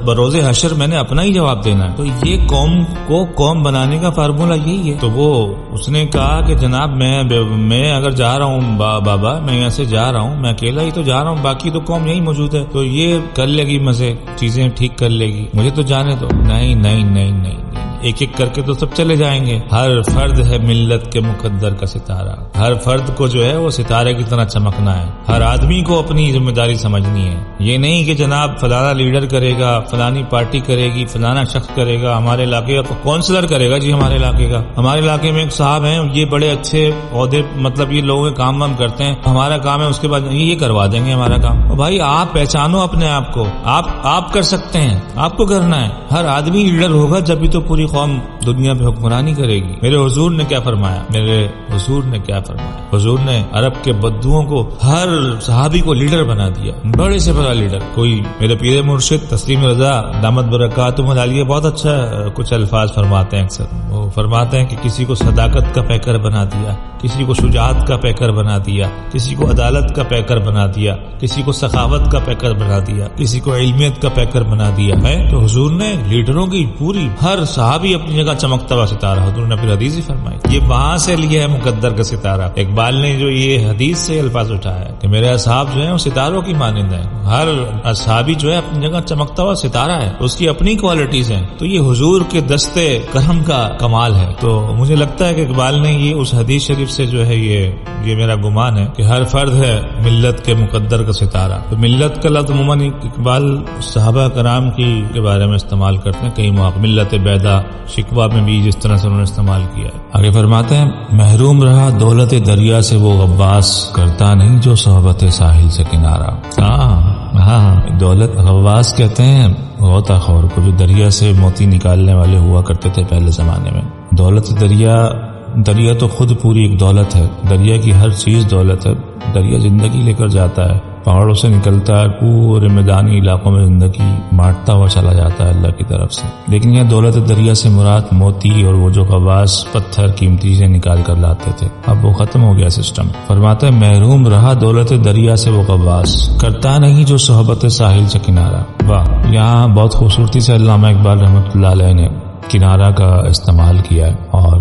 بروز حشر میں نے اپنا ہی جواب دینا ہے. تو یہ قوم کو قوم بنانے کا فارمولہ یہی ہے. تو وہ اس نے کہا کہ جناب میں اگر جا رہا ہوں بابا, میں یہاں سے جا رہا ہوں, میں اکیلا ہی تو جا رہا ہوں, باقی تو قوم یہی موجود ہے, تو یہ کر لے گی مزے, چیزیں ٹھیک کر لے گی, مجھے تو جانے دو. نہیں نہیں نہیں نہیں, ایک ایک کر کے تو سب چلے جائیں گے. ہر فرد ہے ملت کے مقدر کا ستارہ. ہر فرد کو جو ہے وہ ستارے کی طرح چمکنا ہے. ہر آدمی کو اپنی ذمہ داری سمجھنی ہے. یہ نہیں کہ جناب فلانا لیڈر کرے گا, فلانی پارٹی کرے گی, فلانا شخص کرے گا, ہمارے علاقے کا کونسلر کرے گا. جی ہمارے علاقے کا, ہمارے علاقے میں ایک صاحب ہیں, یہ بڑے اچھے عہدے, مطلب یہ لوگوں کے کام وام کرتے ہیں, ہمارا کام ہے اس کے بعد یہ کروا دیں گے ہمارا کام. بھائی آپ پہچانو اپنے آپ کو, آپ کر سکتے ہیں, آپ کو کرنا ہے. ہر آدمی لیڈر ہوگا جب بھی تو پوری قوم دنیا پہ حکمرانی کرے گی. میرے حضور نے کیا فرمایا, حضور نے عرب کے بدوؤں کو, ہر صحابی کو لیڈر بنا دیا, بڑے سے بڑا لیڈر. کوئی میرے پیر مرشد تسلیم رضا دامت برکاتہم العالیہ بہت اچھا کچھ الفاظ فرماتے ہیں. اکثر وہ فرماتے ہیں کہ کسی کو صداقت کا پیکر بنا دیا, کسی کو شجاعت کا پیکر بنا دیا, کسی کو عدالت کا پیکر بنا دیا, کسی کو سخاوت کا پیکر بنا دیا, کسی کو علمیت کا پیکر بنا دیا ہے. تو حضور نے لیڈروں کی پوری, ہر صحابی اپنی جگہ چمکتا ہوا ستارہ. حضور نے پھر حدیث ہی فرمائی, یہ وہاں سے لیا ہے مقدر کا ستارہ. اقبال نے جو یہ حدیث سے الفاظ اٹھایا ہے کہ میرے اصحاب جو ہیں وہ ستاروں کی مانند ہیں. ہر اصحابی جو ہے اپنی جگہ چمکتا ہوا ستارہ ہے, اس کی اپنی کوالٹیز ہیں. تو یہ حضور کے دستے کرم کا کمال ہے. تو مجھے لگتا ہے کہ اقبال نے یہ اس حدیث شریف سے جو ہے یہ میرا گمان ہے کہ ہر فرد ہے ملت کے مقدر کا ستارہ. تو ملت کا لفظ عموماً اقبال صحابہ کرام کے بارے میں استعمال کرتے ہیں کئی مواقع. ملت بیدا شکوہ میں بھی جس طرح سے انہوں نے استعمال کیا ہے. آگے فرماتے ہیں, محروم رہا دولت دریا سے وہ غواص, کرتا نہیں جو صحبت ساحل سے کنارہ. ہاں دولت غواص کہتے ہیں غوطہ خور کو, جو دریا سے موتی نکالنے والے ہوا کرتے تھے پہلے زمانے میں. دولت دریا تو خود پوری ایک دولت ہے. دریا کی ہر چیز دولت ہے. دریا زندگی لے کر جاتا ہے, پہاڑوں سے نکلتا ہے، پورے میدانی علاقوں میں زندگی بانٹتا ہوا چلا جاتا ہے اللہ کی طرف سے. لیکن یہ دولت دریا سے مراد موتی اور وہ جو غواص پتھر قیمتی سے نکال کر لاتے تھے، اب وہ ختم ہو گیا سسٹم. فرماتے ہیں محروم رہا دولت دریا سے وہ غواص، کرتا نہیں جو صحبت ساحل سے کنارہ. واہ، یہاں بہت خوبصورتی سے علامہ اقبال رحمۃ اللہ علیہ نے کنارہ کا استعمال کیا ہے. اور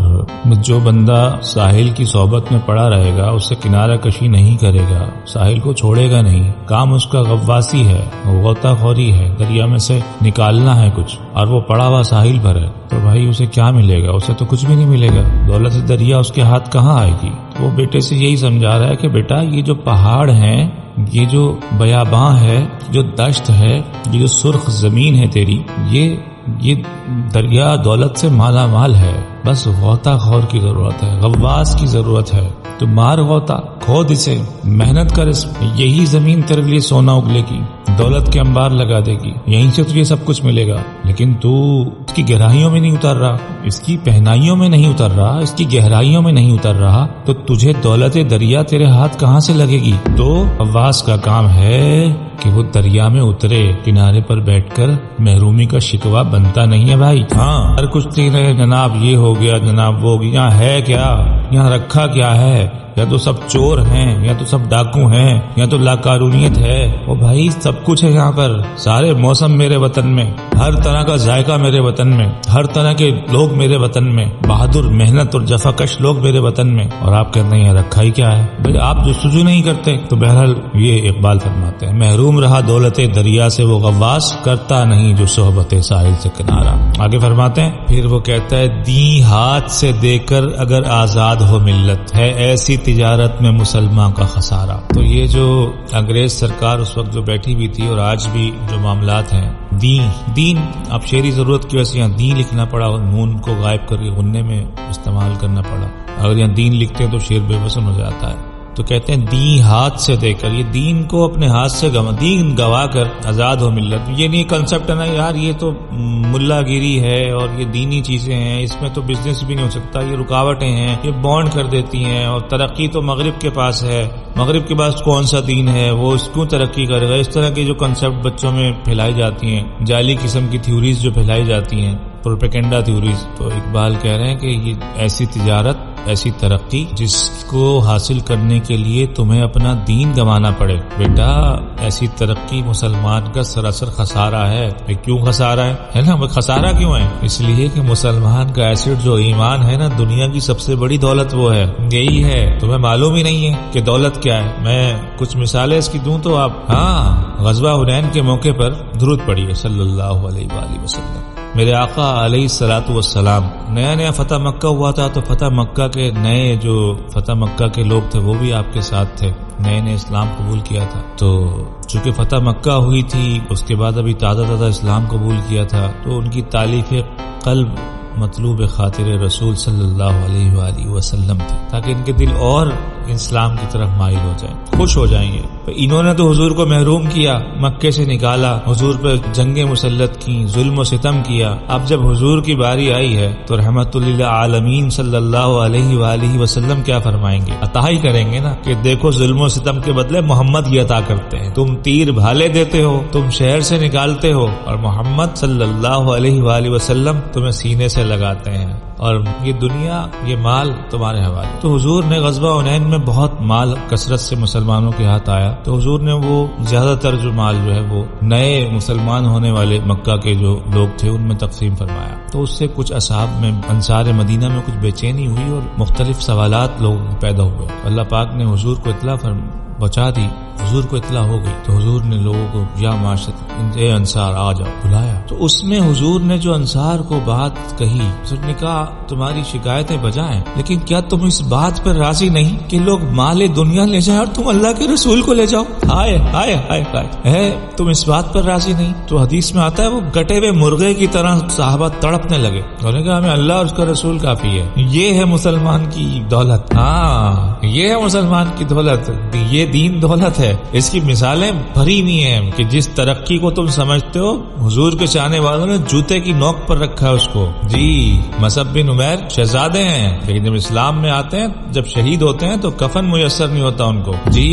جو بندہ ساحل کی صحبت میں پڑا رہے گا اس سے کنارہ کشی نہیں کرے گا، ساحل کو چھوڑے گا نہیں، کام اس کا غواصی ہے، غوطہ خوری ہے، دریا میں سے نکالنا ہے کچھ، اور وہ پڑا ہوا ساحل پر ہے، تو بھائی اسے کیا ملے گا؟ اسے تو کچھ بھی نہیں ملے گا. دولت دریا اس کے ہاتھ کہاں آئے گی؟ تو وہ بیٹے سے یہی سمجھا رہا ہے کہ بیٹا یہ جو پہاڑ ہیں، یہ جو بیاباں ہے، جو دشت ہے، یہ جو سرخ زمین ہے تیری، یہ دریا دولت سے مالا مال ہے. بس غوطہ خور کی ضرورت ہے، غواص کی ضرورت ہے. تو مار غوطہ، کھود اسے، محنت کر، اس یہی زمین تیرے لیے سونا اگلے گی، دولت کے انبار لگا دے گی، یہیں سے تجھے سب کچھ ملے گا. لیکن تو اس کی گہرائیوں میں نہیں اتر رہا، اس کی پہنائیوں میں نہیں اتر رہا، اس کی گہرائیوں میں نہیں اتر رہا، تو تجھے دولت دریا تیرے ہاتھ کہاں سے لگے گی؟ تو غواص کا کام ہے کہ وہ دریا میں اترے، کنارے پر بیٹھ کر محرومی کا شکوہ بنتا نہیں ہے بھائی. ہاں، ہر کچھ نہیں رہے جناب، یہ ہو گیا جناب وہ گیا. یہاں ہے کیا؟ یہاں رکھا کیا ہے؟ یا تو سب چور ہیں، یا تو سب ڈاکو ہیں، یا تو لاقانونیت ہے. وہ بھائی سب کچھ ہے یہاں پر، سارے موسم میرے وطن میں، ہر طرح کا ذائقہ میرے وطن میں، ہر طرح کے لوگ میرے وطن میں، بہادر محنت اور جفاکش لوگ میرے وطن میں. اور آپ کہتے ہیں رکھا ہی کیا ہے؟ بھائی آپ جستجو نہیں کرتے. تو بہرحال یہ اقبال فرماتے ہیں محروم رہا دولت دریا سے وہ غواص، کرتا نہیں جو صحبت ساحل سے کنارہ. آگے فرماتے ہیں پھر وہ کہتا ہے دی ہاتھ سے دے کر اگر آزاد ہو ملت، ہے ایسی تجارت میں مسلمان کا خسارہ. تو یہ جو انگریز سرکار اس وقت جو بیٹھی ہوئی تھی، اور آج بھی جو معاملات ہیں، دین اب شعری ضرورت کی وجہ سے یہاں دین لکھنا پڑا، اور نون کو غائب کر کے غنے میں استعمال کرنا پڑا. اگر یہاں دین لکھتے ہیں تو شعر بے وزن ہو جاتا ہے. تو کہتے ہیں دی ہاتھ سے دے کر، یہ دین کو اپنے ہاتھ سے دین گوا کر آزاد ہو ملت. یہ نہیں کنسپٹ ہے نا یار، یہ تو ملا گیری ہے اور یہ دینی چیزیں ہیں، اس میں تو بزنس بھی نہیں ہو سکتا، یہ رکاوٹیں ہیں، یہ بانڈ کر دیتی ہیں، اور ترقی تو مغرب کے پاس ہے، مغرب کے پاس کون سا دین ہے، وہ اس کیوں ترقی کرے گا. اس طرح کی جو کنسپٹ بچوں میں پھیلائی جاتی ہیں، جعلی قسم کی تھیوریز جو پھیلائی جاتی ہیں، پروپیگنڈا تھیوریز. تو اقبال کہہ رہے ہیں کہ یہ ایسی تجارت، ایسی ترقی جس کو حاصل کرنے کے لیے تمہیں اپنا دین گنوانا پڑے. بیٹا ایسی ترقی مسلمان کا سراسر خسارہ ہے. کیوں خسارہ ہے نا؟ خسارہ کیوں ہے؟ اس لیے کہ مسلمان کا ایسڈ جو ایمان ہے نا، دنیا کی سب سے بڑی دولت وہ ہے، یہی ہے. تمہیں معلوم ہی نہیں ہے کہ دولت کیا ہے. میں کچھ مثالیں اس کی دوں تو آپ، ہاں، غزوہ حنین کے موقع پر درود پڑھیے صلی اللہ علیہ وآلہ وسلم. میرے آقا علیہ الصلوۃ والسلام، نیا فتح مکہ ہوا تھا، تو فتح مکہ کے نئے جو فتح مکہ کے لوگ تھے وہ بھی آپ کے ساتھ تھے، نئے اسلام قبول کیا تھا. تو چونکہ فتح مکہ ہوئی تھی، اس کے بعد ابھی تازہ اسلام قبول کیا تھا، تو ان کی تالیف قلب مطلوب خاطر رسول صلی اللہ علیہ وآلہ وسلم تھی، تاکہ ان کے دل اور اسلام کی طرف مائل ہو جائیں، خوش ہو جائیں گے. انہوں نے تو حضور کو محروم کیا، مکے سے نکالا، حضور پہ جنگیں مسلط کی، ظلم و ستم کیا. اب جب حضور کی باری آئی ہے تو رحمت للعالمین صلی اللہ علیہ وآلہ وسلم کیا فرمائیں گے؟ عطا ہی کریں گے نا، کہ دیکھو ظلم و ستم کے بدلے محمد یہ عطا کرتے ہیں. تم تیر بھالے دیتے ہو، تم شہر سے نکالتے ہو، اور محمد صلی اللہ علیہ وآلہ وسلم تمہیں سینے سے لگاتے ہیں، اور یہ دنیا، یہ مال تمہارے حوالے. تو حضور نے غزوہ حنین میں بہت مال کثرت سے مسلمانوں کے ہاتھ آیا، تو حضور نے وہ زیادہ تر جو مال جو ہے وہ نئے مسلمان ہونے والے مکہ کے جو لوگ تھے ان میں تقسیم فرمایا. تو اس سے کچھ اصحاب میں، انصار مدینہ میں کچھ بے چینی ہوئی اور مختلف سوالات لوگوں کو پیدا ہوئے. اللہ پاک نے حضور کو اطلاع پہنچا دی، حضور کو اطلاع ہو گئی، تو حضور نے لوگوں کو یا معاشرت اے انصار آ جاؤ بلایا. تو اس میں حضور نے جو انصار کو بات کہی، حضور نے کہا تمہاری شکایتیں بجائیں، لیکن کیا تم اس بات پر راضی نہیں کہ لوگ مال دنیا لے جائیں اور تم اللہ کے رسول کو لے جاؤ؟ ہائے ہائے ہائے ہائے، تم اس بات پر راضی نہیں؟ تو حدیث میں آتا ہے وہ کٹے ہوئے مرغے کی طرح صحابہ تڑپنے لگے، انہوں نے کہا ہمیں اللہ اور اس کا رسول کافی ہے. یہ ہے مسلمان کی دولت. ہاں، یہ ہے مسلمان کی دولت، یہ دین دولت ہے. ہے. اس کی مثالیں بھری ہوئی ہیں کہ جس ترقی کو تم سمجھتے ہو حضور کے چاہنے والوں نے جوتے کی نوک پر رکھا ہے اس کو. جی مصعب بن عمیر شہزادے ہیں لیکن جب اسلام میں آتے ہیں جب شہید ہوتے ہیں تو کفن میسر نہیں ہوتا ان کو. جی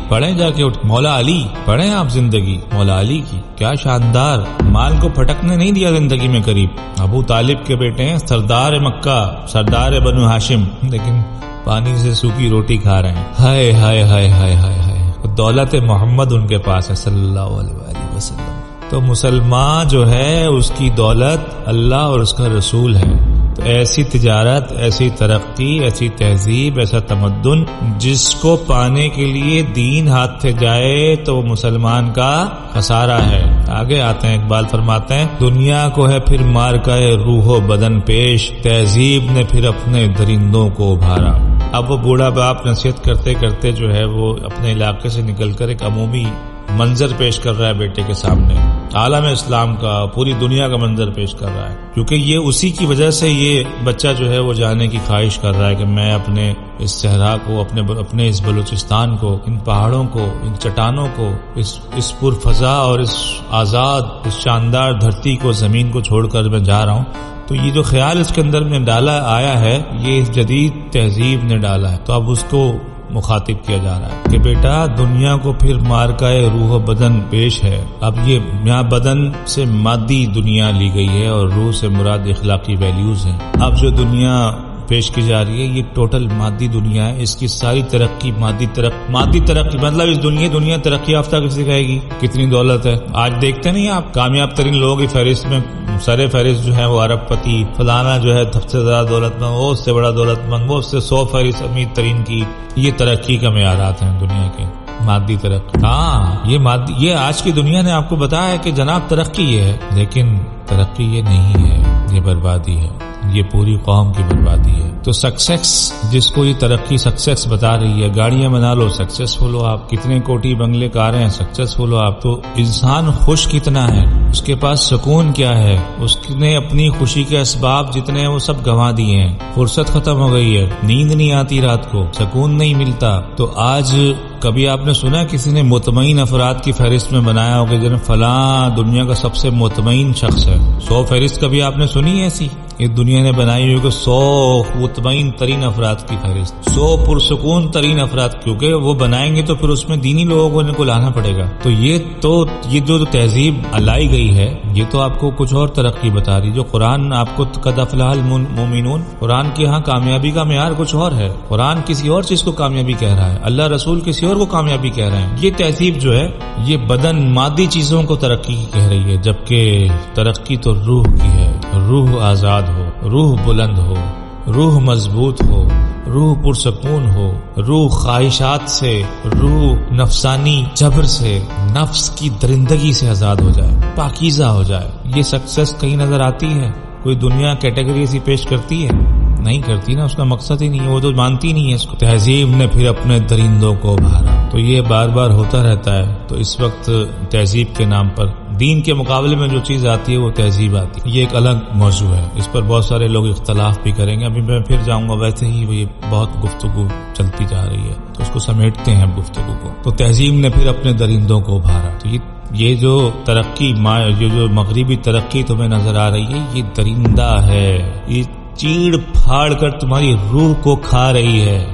پڑھیں جا کے مولا علی پڑھیں آپ زندگی مولا علی کی کیا شاندار. مال کو پھٹکنے نہیں دیا زندگی میں قریب. ابو طالب کے بیٹے ہیں سردار مکہ سردار بنو ہاشم لیکن پانی سے سوکھی روٹی کھا رہے ہیں. ہائے ہائے ہائے ہائے ہائے ہائے. دولت محمد ان کے پاس ہے صلی اللہ علیہ وسلم. تو مسلمان جو ہے اس کی دولت اللہ اور اس کا رسول ہے. تو ایسی تجارت ایسی ترقی ایسی تہذیب ایسا تمدن جس کو پانے کے لیے دین ہاتھ سے جائے تو وہ مسلمان کا خسارہ ہے. آگے آتے ہیں اقبال فرماتے ہیں دنیا کو ہے پھر مارکائے روح و بدن پیش تہذیب نے پھر اپنے درندوں کو ابھارا. اب وہ بوڑھا باپ نصیحت کرتے کرتے جو ہے وہ اپنے علاقے سے نکل کر ایک عمومی منظر پیش کر رہا ہے بیٹے کے سامنے. عالم اسلام کا پوری دنیا کا منظر پیش کر رہا ہے کیونکہ یہ اسی کی وجہ سے یہ بچہ جو ہے وہ جانے کی خواہش کر رہا ہے کہ میں اپنے اس صحرا کو اپنے اس بلوچستان کو ان پہاڑوں کو ان چٹانوں کو اس پرفضا اور اس آزاد اس شاندار دھرتی کو زمین کو چھوڑ کر میں جا رہا ہوں. تو یہ جو خیال اس کے اندر میں ڈالا آیا ہے یہ اس جدید تہذیب نے ڈالا ہے. تو اب اس کو مخاطب کیا جا رہا ہے کہ بیٹا دنیا کو پھر مارکائے روح و بدن پیش ہے. اب یہ یہاں بدن سے مادی دنیا لی گئی ہے اور روح سے مراد اخلاقی ویلیوز ہیں. اب جو دنیا پیش کی جا رہی ہے یہ ٹوٹل مادی دنیا ہے. اس کی ساری ترقی مادی ترقی مطلب اس دنیا ترقی یافتہ کسی کہے گی کتنی دولت ہے. آج دیکھتے نہیں آپ کامیاب ترین لوگوں کی فہرست میں سر فہرست جو ہے وہ ارب پتی فلانا جو ہے سب سے زیادہ دولت مند وہ اس سے بڑا دولت مند وہ اس سے 100 فہرست امیر ترین کی. یہ ترقی کا معیارات ہیں دنیا کے مادی ترقی. ہاں یہ آج کی دنیا نے آپ کو بتایا ہے کہ جناب ترقی یہ ہے لیکن ترقی یہ نہیں ہے یہ بربادی ہے. یہ پوری قوم کی بربادی ہے. تو سکسیس جس کو یہ ترقی سکسیس بتا رہی ہے گاڑیاں بنا لو سکسیسفل ہو آپ کتنے کوٹی بنگلے کاریں ہیں سکسیسفل ہو آپ. تو انسان خوش کتنا ہے اس کے پاس سکون کیا ہے اس نے اپنی خوشی کے اسباب جتنے ہیں وہ سب گنوا دیے ہیں. فرصت ختم ہو گئی ہے نیند نہیں آتی رات کو سکون نہیں ملتا. تو آج کبھی آپ نے سنا کسی نے مطمئن افراد کی فہرست میں بنایا ہو کہ جن فلاں دنیا کا سب سے مطمئن شخص ہے 100 فہرست کبھی آپ نے سنی ایسی اس دنیا نے بنائی ہوئی کہ 100 مطمئن ترین افراد کی فہرست 100 پرسکون ترین افراد کیونکہ وہ بنائیں گے تو پھر اس میں دینی لوگوں کو لانا پڑے گا. تو یہ جو تہذیب لائی گئی ہے یہ تو آپ کو کچھ اور ترقی بتا رہی. جو قرآن آپ کو قد افلح المؤمنون قرآن کے ہاں کامیابی کا معیار کچھ اور ہے. قرآن کسی اور چیز کو کامیابی کہہ رہا ہے اللہ رسول کسی اور کو کامیابی کہہ رہے ہیں. یہ تہذیب جو ہے یہ بدن مادی چیزوں کو ترقی کہہ رہی ہے جبکہ ترقی تو روح کی ہے. روح آزاد ہو روح بلند ہو روح مضبوط ہو روح پرسکون ہو روح خواہشات سے روح نفسانی جبر سے نفس کی درندگی سے آزاد ہو جائے پاکیزہ ہو جائے. یہ سکسیس کہیں نظر آتی ہے کوئی دنیا کیٹیگری ایسی پیش کرتی ہے نہیں کرتی نا. اس کا مقصد ہی نہیں ہے وہ تو مانتی نہیں ہے اس کو. تہذیب نے پھر اپنے درندوں کو ابھارا. تو یہ بار بار ہوتا رہتا ہے. تو اس وقت تہذیب کے نام پر دین کے مقابلے میں جو چیز آتی ہے وہ تہذیب آتی ہے. یہ ایک الگ موضوع ہے اس پر بہت سارے لوگ اختلاف بھی کریں گے. ابھی میں پھر جاؤں گا ویسے ہی یہ بہت گفتگو چلتی جا رہی ہے تو اس کو سمیٹتے ہیں گفتگو کو. تو تہذیب نے پھر اپنے درندوں کو ابھارا. تو یہ جو ترقی یہ جو مغربی ترقی تمہیں نظر آ رہی ہے یہ درندہ ہے. یہ چیڑ پھاڑ کر تمہاری روح کو کھا رہی ہے.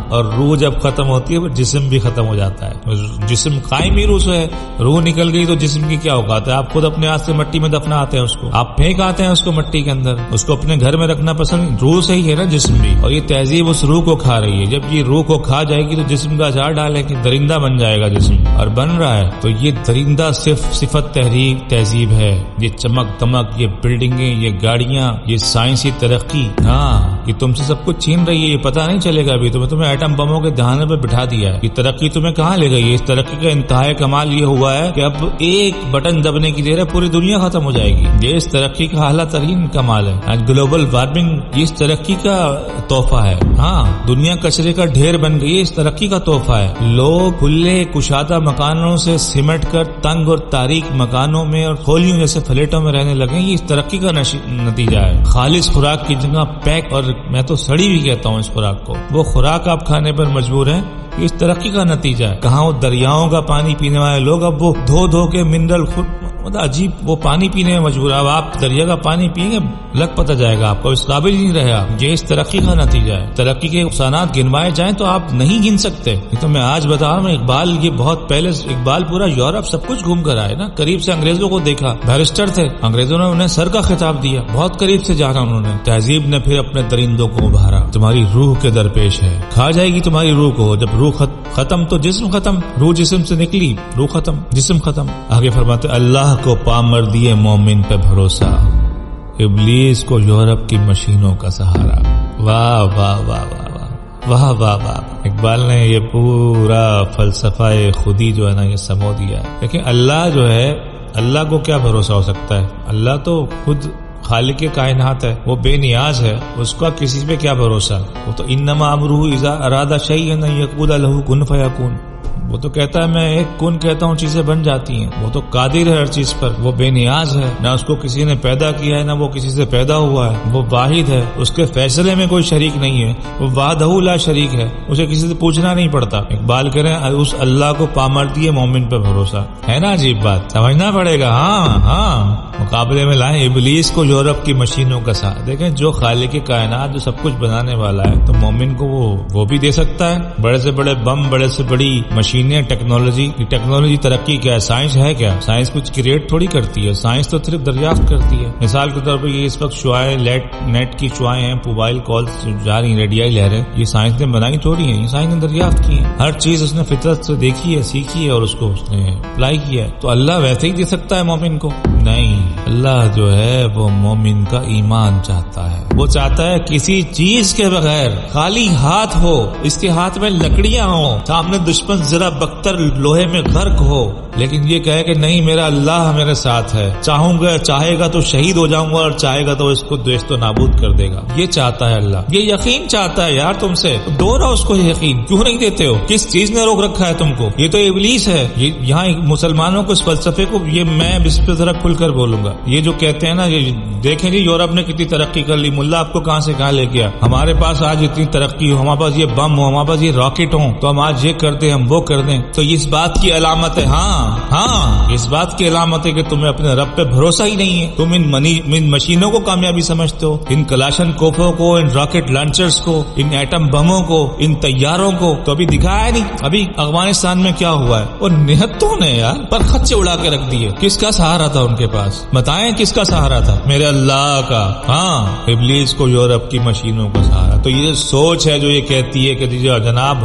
اور روح جب ختم ہوتی ہے جسم بھی ختم ہو جاتا ہے. جسم قائم ہی روح سے ہے. روح نکل گئی تو جسم کی کیا اوقات ہے. آپ خود اپنے ہاتھ سے مٹی میں دفنا آتے ہیں اس کو آپ پھینک آتے ہیں اس کو مٹی کے اندر اس کو اپنے گھر میں رکھنا پسند روح سے ہی ہے نا جسم بھی. اور یہ تہذیب اس روح کو کھا رہی ہے. جب یہ روح کو کھا جائے گی تو جسم کا اچار ڈالے کہ درندہ بن جائے گا جسم اور بن رہا ہے. تو یہ درندہ صرف صفت تہذیب ہے. یہ چمک دمک یہ بلڈنگیں یہ گاڑیاں یہ سائنسی ترقی یہ تم سے سب کچھ چھین رہی ہے. یہ پتہ نہیں چلے گا ابھی تمہیں ایٹم بموں کے دہانے پہ بٹھا دیا ہے. یہ ترقی تمہیں کہاں لے گئی ہے. اس ترقی کا انتہائی کمال یہ ہوا ہے کہ اب ایک بٹن دبنے کی دیر ہے پوری دنیا ختم ہو جائے گی. یہ اس ترقی کا اعلیٰ ترین کمال ہے. گلوبل وارمنگ یہ اس ترقی کا تحفہ ہے. دنیا کچرے کا ڈھیر بن گئی ہے اس ترقی کا تحفہ ہے. لوگ کھلے کشادہ مکانوں سے سمٹ کر تنگ اور تاریک مکانوں میں اور کھولیوں جیسے فلیٹوں میں رہنے لگے. یہ اس ترقی کا نتیجہ ہے. خالص خوراک خوراک کی جگہ پیک اور میں تو سڑی بھی کہتا ہوں اس خوراک کو، وہ خوراک آپ کھانے پر مجبور ہیں، اس ترقی کا نتیجہ ہے۔ کہاں وہ دریاؤں کا پانی پینے والے لوگ اب وہ دھو کے منرل خود عجیب وہ پانی پینے میں مجبور ہے۔ اب آپ دریا کا پانی پیئیں گے لگ پتہ جائے گا آپ کو، اس قابل ہی نہیں رہے آپ۔ یہ اس ترقی کا نتیجہ ہے۔ ترقی کے نقصانات گنوائے جائیں تو آپ نہیں گن سکتے۔ تو میں آج بتا رہا ہوں، اقبال یہ بہت پہلے، اقبال پورا یورپ سب کچھ گھوم کر آئے نا، قریب سے انگریزوں کو دیکھا، بیرسٹر تھے، انگریزوں نے انہیں سر کا خطاب دیا، بہت قریب سے جانا انہوں نے۔ تہذیب نے پھر اپنے درندوں کو ابھارا، تمہاری روح کے درپیش ہے، کھا جائے گی تمہاری روح کو، جب روح ختم تو جسم ختم، روح جسم سے نکلی، روح ختم، جسم ختم۔ آگے فرماتے اللہ کو پامر دیے مومن پہ بھروسہ، ابلیس کو یورپ کی مشینوں کا سہارا۔ واہ واہ واہ واہ واہ واہ واہ واہ۔ اقبال نے یہ پورا فلسفہ خودی جو ہے نا یہ سمو دیا۔ لیکن اللہ جو ہے، اللہ کو کیا بھروسہ ہو سکتا ہے؟ اللہ تو خود خالق کائنات ہے، وہ بے نیاز ہے، اس کا کسی پہ کیا بھروسہ؟ وہ تو انما امرہ اذا اراد شیئا ان یقول له کن فیکون، وہ تو کہتا ہے میں ایک کن کہتا ہوں چیزیں بن جاتی ہیں، وہ تو قادر ہے ہر چیز پر، وہ بے نیاز ہے، نہ اس کو کسی نے پیدا کیا ہے نہ وہ کسی سے پیدا ہوا ہے، وہ واحد ہے، اس کے فیصلے میں کوئی شریک نہیں ہے، وہ وحدہ لا شریک ہے، اسے کسی سے پوچھنا نہیں پڑتا۔ اقبال کہہ رہے ہیں اس اللہ کو پامر دیے مومن پہ بھروسہ، ہے نا عجیب بات، سمجھنا پڑے گا۔ ہاں مقابلے میں لائیں ابلیس کو یورپ کی مشینوں کا ساتھ۔ دیکھیں جو خالق کائنات جو سب کچھ بنانے والا ہے تو مومن کو وہ بھی دے سکتا ہے، بڑے سے بڑے بم، بڑے سے بڑی مشینیں، ٹیکنالوجی ترقی کیا ہے؟ سائنس ہے کیا؟ سائنس کچھ کریٹ تھوڑی کرتی ہے، سائنس تو صرف دریافت کرتی ہے۔ مثال کے طور پر یہ اس وقت شعائیں نیٹ کی شعائیں ہیں، موبائل کالز جا رہی ہیں، ریڈیائی لہریں، یہ سائنس نے بنائی تھوڑی ہیں، یہ سائنس نے دریافت کی ہیں۔ ہر چیز اس نے فطرت سے دیکھی ہے، سیکھی ہے اور اس کو اس نے اپلائی کیا ہے۔ تو اللہ ویسے ہی دے سکتا ہے مومن کو؟ نہیں، اللہ جو ہے وہ مومن کا ایمان چاہتا ہے، وہ چاہتا ہے کسی چیز کے بغیر خالی ہاتھ ہو، اس کے ہاتھ میں لکڑیاں ہوں، سامنے دشمن ذرا بختر لوہے میں غرق ہو، لیکن یہ کہے کہ نہیں میرا اللہ میرے ساتھ ہے، چاہے گا تو شہید ہو جاؤں گا اور چاہے گا تو اس کو دیش و نابود کر دے گا۔ یہ چاہتا ہے اللہ، یہ یقین چاہتا ہے یار تم سے، دو رہا اس کو یقین، کیوں نہیں دیتے ہو؟ کس چیز نے روک رکھا ہے تم کو؟ یہ تو ابلیس ہے۔ یہاں مسلمانوں کو اس فلسفے کو، یہ میں اس پہ ذرا کھل کر بولوں گا، یہ جو کہتے ہیں نا، یہ دیکھیں جی یورپ نے کتنی ترقی کر لی، ملا آپ کو کہاں سے کہاں لے گیا؟ ہمارے پاس آج اتنی ترقی ہو، ہمارے پاس یہ بم ہو، ہمارے پاس یہ راکٹ ہوں، تو ہم آج یہ کر دیں، ہم وہ کر دیں، تو اس بات کی علامت ہے، ہاں اس بات کی علامت ہے کہ تمہیں اپنے رب پہ بھروسہ ہی نہیں ہے۔ تم ان مشینوں کو کامیابی سمجھتے ہو، ان کلاشن کوفوں کو، ان راکٹ لانچرز کو، ان ایٹم بموں کو، ان طیاروں کو، تو ابھی دکھایا نہیں۔ ابھی افغانستان میں کیا ہوا ہے؟ اور نہتوں نے یار پر خچے اڑا کے رکھ دیے۔ کس کا سہارا تھا ان کے پاس؟ بتائیں کس کا سہارا تھا؟ میرے اللہ کا۔ ہاں ابلیس کو یورپ کی مشینوں کا سہارا۔ تو یہ سوچ ہے جو یہ کہتی ہے کہ جناب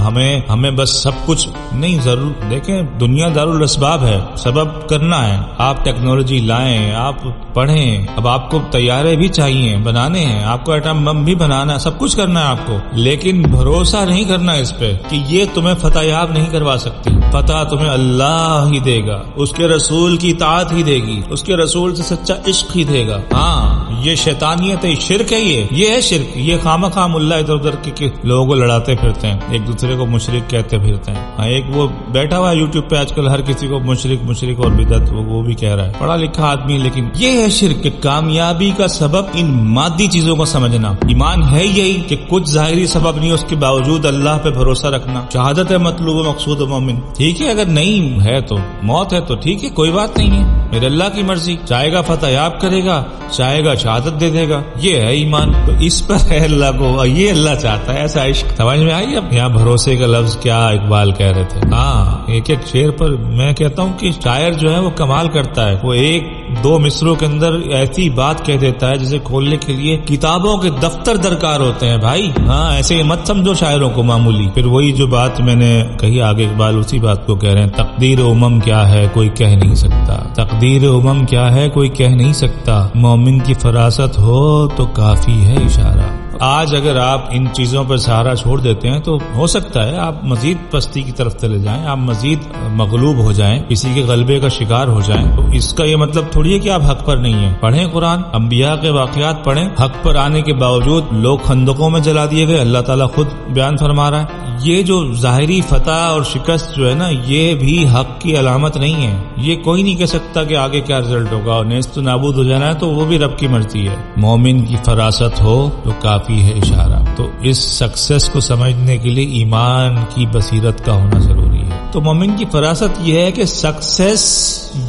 ہمیں بس سب کچھ نہیں، ضرور دیکھیں دنیا دارالاسباب ہے، سبب کرنا ہے، آپ ٹیکنالوجی لائیں، آپ پڑھیں، اب آپ کو طیارے بھی چاہیے بنانے ہیں، آپ کو ایٹم بم بھی بنانا ہے، سب کچھ کرنا ہے آپ کو، لیکن بھروسہ نہیں کرنا اس پہ کہ یہ تمہیں فتح یاب نہیں کروا سکتی۔ فتح تمہیں اللہ ہی دے گا، اس کے رسول کی اطاعت ہی دے گی، اس کے رسول سے سچا عشق ہی دے گا۔ ہاں یہ شیطانیت ہے، شرک ہے، یہ ہے شرک۔ یہ خواہ اللہ ادھر ادھر کے لوگوں کو لڑاتے پھرتے ہیں، ایک دوسرے کو مشرک کہتے پھرتے ہیں۔ ہاں ایک وہ بیٹھا ہوا ہے یوٹیوب پہ آج کل، ہر کسی کو مشرک اور بدعت وہ بھی کہہ رہا ہے، پڑھا لکھا آدمی، لیکن یہ ہے شرک۔ کامیابی کا سبب ان مادی چیزوں کو سمجھنا۔ ایمان ہے یہی کہ کچھ ظاہری سبب نہیں، اس کے باوجود اللہ پہ بھروسہ رکھنا۔ شہادت ہے مطلوب و مقصود مومن، ٹھیک ہے، اگر نہیں ہے تو موت ہے تو ٹھیک ہے، کوئی بات نہیں ہے، میرے اللہ کی مرضی، چاہے گا فتح یاب کرے گا، چاہے گا شہادت دے دے گا، یہ ہے ایمان۔ تو اس پر ہے اللہ کو، یہ اللہ چاہتا ہے ایسا عشق۔ سمجھ میں آئی اب یہاں بھروسے کا لفظ کیا اقبال کہہ رہے تھے؟ ہاں ایک ایک شعر پر میں کہتا ہوں کہ شاعر جو ہے وہ کمال کرتا ہے، وہ ایک دو مصروں کے اندر ایسی بات کہہ دیتا ہے جسے کھولنے کے لیے کتابوں کے دفتر درکار ہوتے ہیں بھائی۔ ہاں ایسے مت سمجھو شاعروں کو معمولی۔ پھر وہی جو بات میں نے کہی آگے، اقبال اسی بات کو کہہ رہے ہیں، تقدیر امم کیا ہے کوئی کہہ نہیں سکتا، تقدیر امم کیا ہے کوئی کہہ نہیں سکتا، مومن کی فراست ہو تو کافی ہے اشارہ۔ آج اگر آپ ان چیزوں پر سہارا چھوڑ دیتے ہیں تو ہو سکتا ہے آپ مزید پستی کی طرف چلے جائیں، آپ مزید مغلوب ہو جائیں، کسی کے غلبے کا شکار ہو جائیں۔ تو اس کا یہ مطلب تھوڑی ہے کہ آپ حق پر نہیں ہیں۔ پڑھیں قرآن، انبیاء کے واقعات پڑھیں، حق پر آنے کے باوجود لوگ خندقوں میں جلا دیے گئے، اللہ تعالیٰ خود بیان فرما رہا ہے۔ یہ جو ظاہری فتح اور شکست جو ہے نا، یہ بھی حق کی علامت نہیں ہے۔ یہ کوئی نہیں کہہ سکتا کہ آگے کیا رزلٹ ہوگا، اور نیست و نابود ہو جانا ہے تو وہ بھی رب کی مرضی ہے۔ مومن کی فراست ہو تو کافی ہے اشارہ۔ تو اس سکسیس کو سمجھنے کے لیے ایمان کی بصیرت کا ہونا ضروری ہے۔ تو مومن کی فراست یہ ہے کہ سکسیس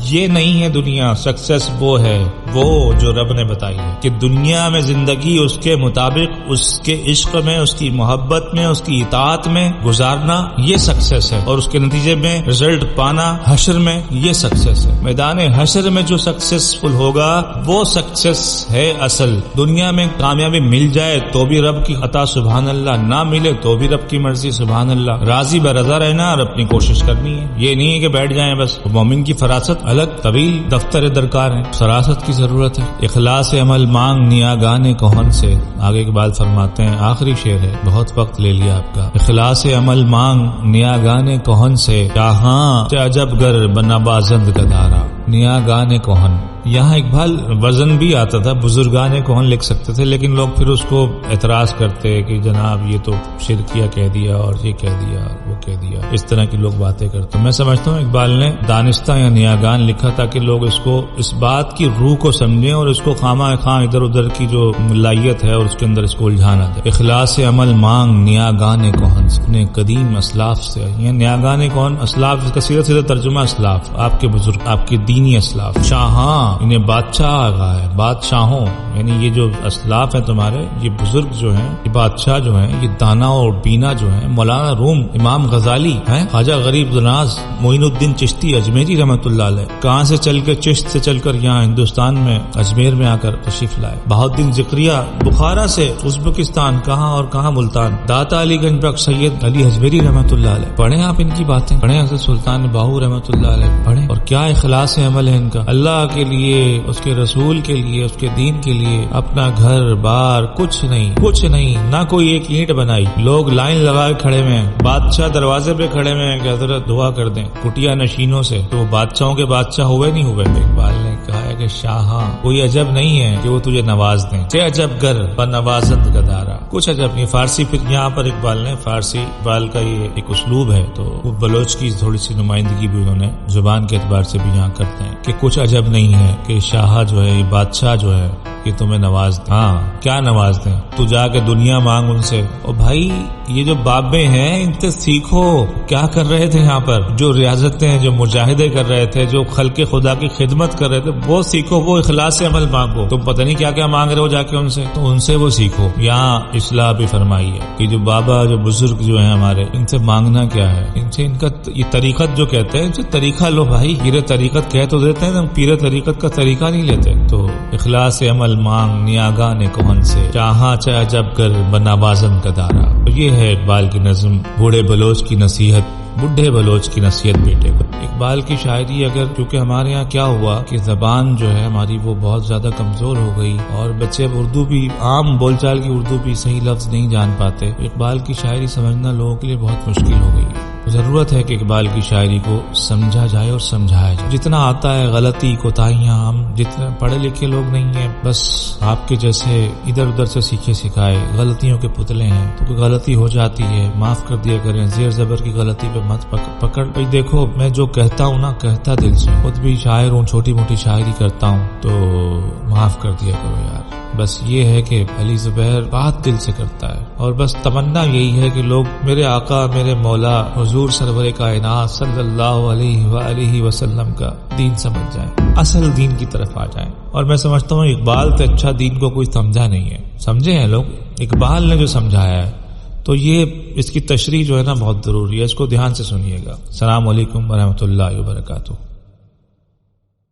یہ نہیں ہے دنیا، سکسیس وہ ہے وہ جو رب نے بتائی ہے کہ دنیا میں زندگی اس کے مطابق، اس کے عشق میں، اس کی محبت میں، اس کی اطاعت میں گزارنا، یہ سکسیس ہے، اور اس کے نتیجے میں رزلٹ پانا حشر میں، یہ سکسیس ہے۔ میدان حشر میں جو سکسیسفل ہوگا وہ سکسیس ہے اصل۔ دنیا میں کامیابی مل جائے تو بھی رب کی عطا سبحان اللہ، نہ ملے تو بھی رب کی مرضی سبحان اللہ۔ راضی برضا رہنا اور اپنی کوشش کرنی ہے، یہ نہیں ہے کہ بیٹھ جائیں بس۔ مومن کی فراست الگ طویل دفتر درکار ہے، فراست کی ضرورت ہے۔ اخلاص عمل مانگ نیاگان کہن سے، آگے اقبال فرماتے ہیں، آخری شعر ہے، بہت وقت لے لیا آپ کا۔ اخلاص عمل مانگ نیاگان کہن سے، جہاں عجب گر بنوازند گدارا۔ نیاگان کہن، یہاں اقبال وزن بھی آتا تھا، بزرگان کہن لکھ سکتے تھے، لیکن لوگ پھر اس کو اعتراض کرتے کہ جناب یہ تو شرکیہ کہہ دیا اور یہ کہہ دیا وہ کہہ دیا، اس طرح کی لوگ باتیں کرتے۔ میں سمجھتا ہوں اقبال نے دانستہ یا نیاگان لکھا تاکہ لوگ اس کو، اس بات کی روح کو سمجھیں اور اس کو خواہ خواہ ادھر ادھر کی جو ملائیت ہے اور اس کے اندر اس کو الجھان آ جائے۔ اخلاص عمل مانگ نیاگان کہن، اپنے قدیم اسلاف سے، یہ نیاگان کہن اسلاف کا سیدھا سیدھا ترجمہ اسلاف، آپ کے بزرگ، آپ کے دینی اسلاف۔ شاہاں، انہیں بادشاہ آگا ہے، بادشاہوں، یعنی یہ جو اسلاف ہیں تمہارے، یہ بزرگ جو ہیں، یہ بادشاہ جو ہیں، یہ دانا اور بینا جو ہیں، مولانا روم، امام غزالی ہیں، خواجہ غریب نواز، معین الدین چشتی اجمیری رحمۃ اللہ علیہ، کہاں سے چل کے، چشت سے چل کر یہاں ہندوستان میں اجمیر میں آ کر تشریف لائے۔ بہاؤالدین ذکریہ بخارا سے ازبکستان، کہاں اور کہاں ملتان، داتا علی گنج بخش سید علی اجمیری رحمۃ اللہ علیہ۔ پڑھیں آپ ان کی باتیں، پڑھیں حضرت سلطان باہو رحمۃ اللہ علیہ، پڑھیں، اور کیا اخلاص عمل ہے ان کا، اللہ کے لیے، اس کے رسول کے لیے، اس کے دین کے لیے، اپنا گھر بار کچھ نہیں، نہ کوئی ایک اینٹ بنائی۔ لوگ لائن لگا کے کھڑے ہوئے ہیں، بادشاہ دروازے پہ کھڑے ہوئے ہیں کہ حضرت دعا کر دیں، کٹیا نشینوں سے، تو وہ بادشاہوں کے بادشاہ ہوئے نہیں ہوئے۔ اقبال نے کہا ہے کہ شاہاں، کوئی عجب نہیں ہے کہ وہ تجھے نواز دیں، چے عجب گر بنوازند گدارا، کچھ عجب نہیں۔ فارسی، پھر یہاں پر اقبال نے فارسی، اقبال کا یہ ایک اسلوب ہے، تو وہ بلوچ کی تھوڑی سی نمائندگی بھی انہوں نے زبان کے اعتبار سے بھی یہاں کرتے ہیں کہ کچھ عجب نہیں ہے کہ شاہ جو ہے، یہ بادشاہ جو ہے، کہ تمہیں نواز دیں۔ ہاں، کیا نواز دیں؟ تو جا کے دنیا مانگ ان سے۔ اور بھائی یہ جو بابے ہیں ان سے سیکھو، کیا کر رہے تھے یہاں پر، جو ریاضتیں، جو مجاہدے کر رہے تھے، جو خلق خدا کی خدمت کر رہے تھے، وہ سیکھو، وہ اخلاص سے عمل مانگو۔ تم پتہ نہیں کیا کیا مانگ رہے ہو جا کے ان سے، تو ان سے وہ سیکھو۔ یہاں اصلاح بھی فرمائی ہے کہ جو بابا، جو بزرگ جو ہیں ہمارے، ان سے مانگنا کیا ہے، ان سے ان کا یہ طریقت جو کہتے ہیں، ان سے طریقہ لو بھائی۔ پیر طریقت کہہ تو دیتے ہیں، پیر طریقت کا طریقہ نہیں لیتے۔ تو اخلاص عمل مانگ نیاگان کہن سے، چاہاں چاہے جب گر بنوازند گدارا۔ یہ ہے اقبال کی نظم، بوڑھے بلوچ کی نصیحت، بڈھے بلوچ کی نصیحت بیٹے کو۔ اقبال کی شاعری، اگر کیونکہ ہمارے یہاں کیا ہوا کہ زبان جو ہے ہماری وہ بہت زیادہ کمزور ہو گئی، اور بچے اب اردو بھی، عام بول چال کی اردو بھی صحیح لفظ نہیں جان پاتے، اقبال کی شاعری سمجھنا لوگوں کے لیے بہت مشکل ہو گئی ہے۔ ضرورت ہے کہ اقبال کی شاعری کو سمجھا جائے اور سمجھایا جائے۔ جتنا آتا ہے غلطی کوتاہیاں، ہم جتنے پڑھے لکھے لوگ نہیں ہیں، بس آپ کے جیسے ادھر ادھر سے سیکھے سکھائے غلطیوں کے پتلے ہیں، تو کوئی غلطی ہو جاتی ہے معاف کر دیا کریں، زیر زبر کی غلطی پہ مت پکڑ۔ بھائی دیکھو، میں جو کہتا ہوں نا، کہتا دل سے، خود بھی شاعر ہوں، چھوٹی موٹی شاعری کرتا ہوں، تو معاف کر دیا کرو یار۔ بس یہ ہے کہ علی زبیر بات دل سے کرتا ہے، اور بس تمنا یہی ہے کہ لوگ میرے آقا، میرے مولا حضور سرور کائنات صلی اللہ علیہ وآلہ وسلم کا دین سمجھ جائیں، اصل دین کی طرف آ جائیں۔ اور میں سمجھتا ہوں اقبال سے اچھا دین کو کوئی سمجھا نہیں ہے، سمجھے ہیں لوگ، اقبال نے جو سمجھایا ہے، تو یہ اس کی تشریح جو ہے نا بہت ضروری ہے، اس کو دھیان سے سنیے گا۔ السلام علیکم ورحمۃ اللہ وبرکاتہ۔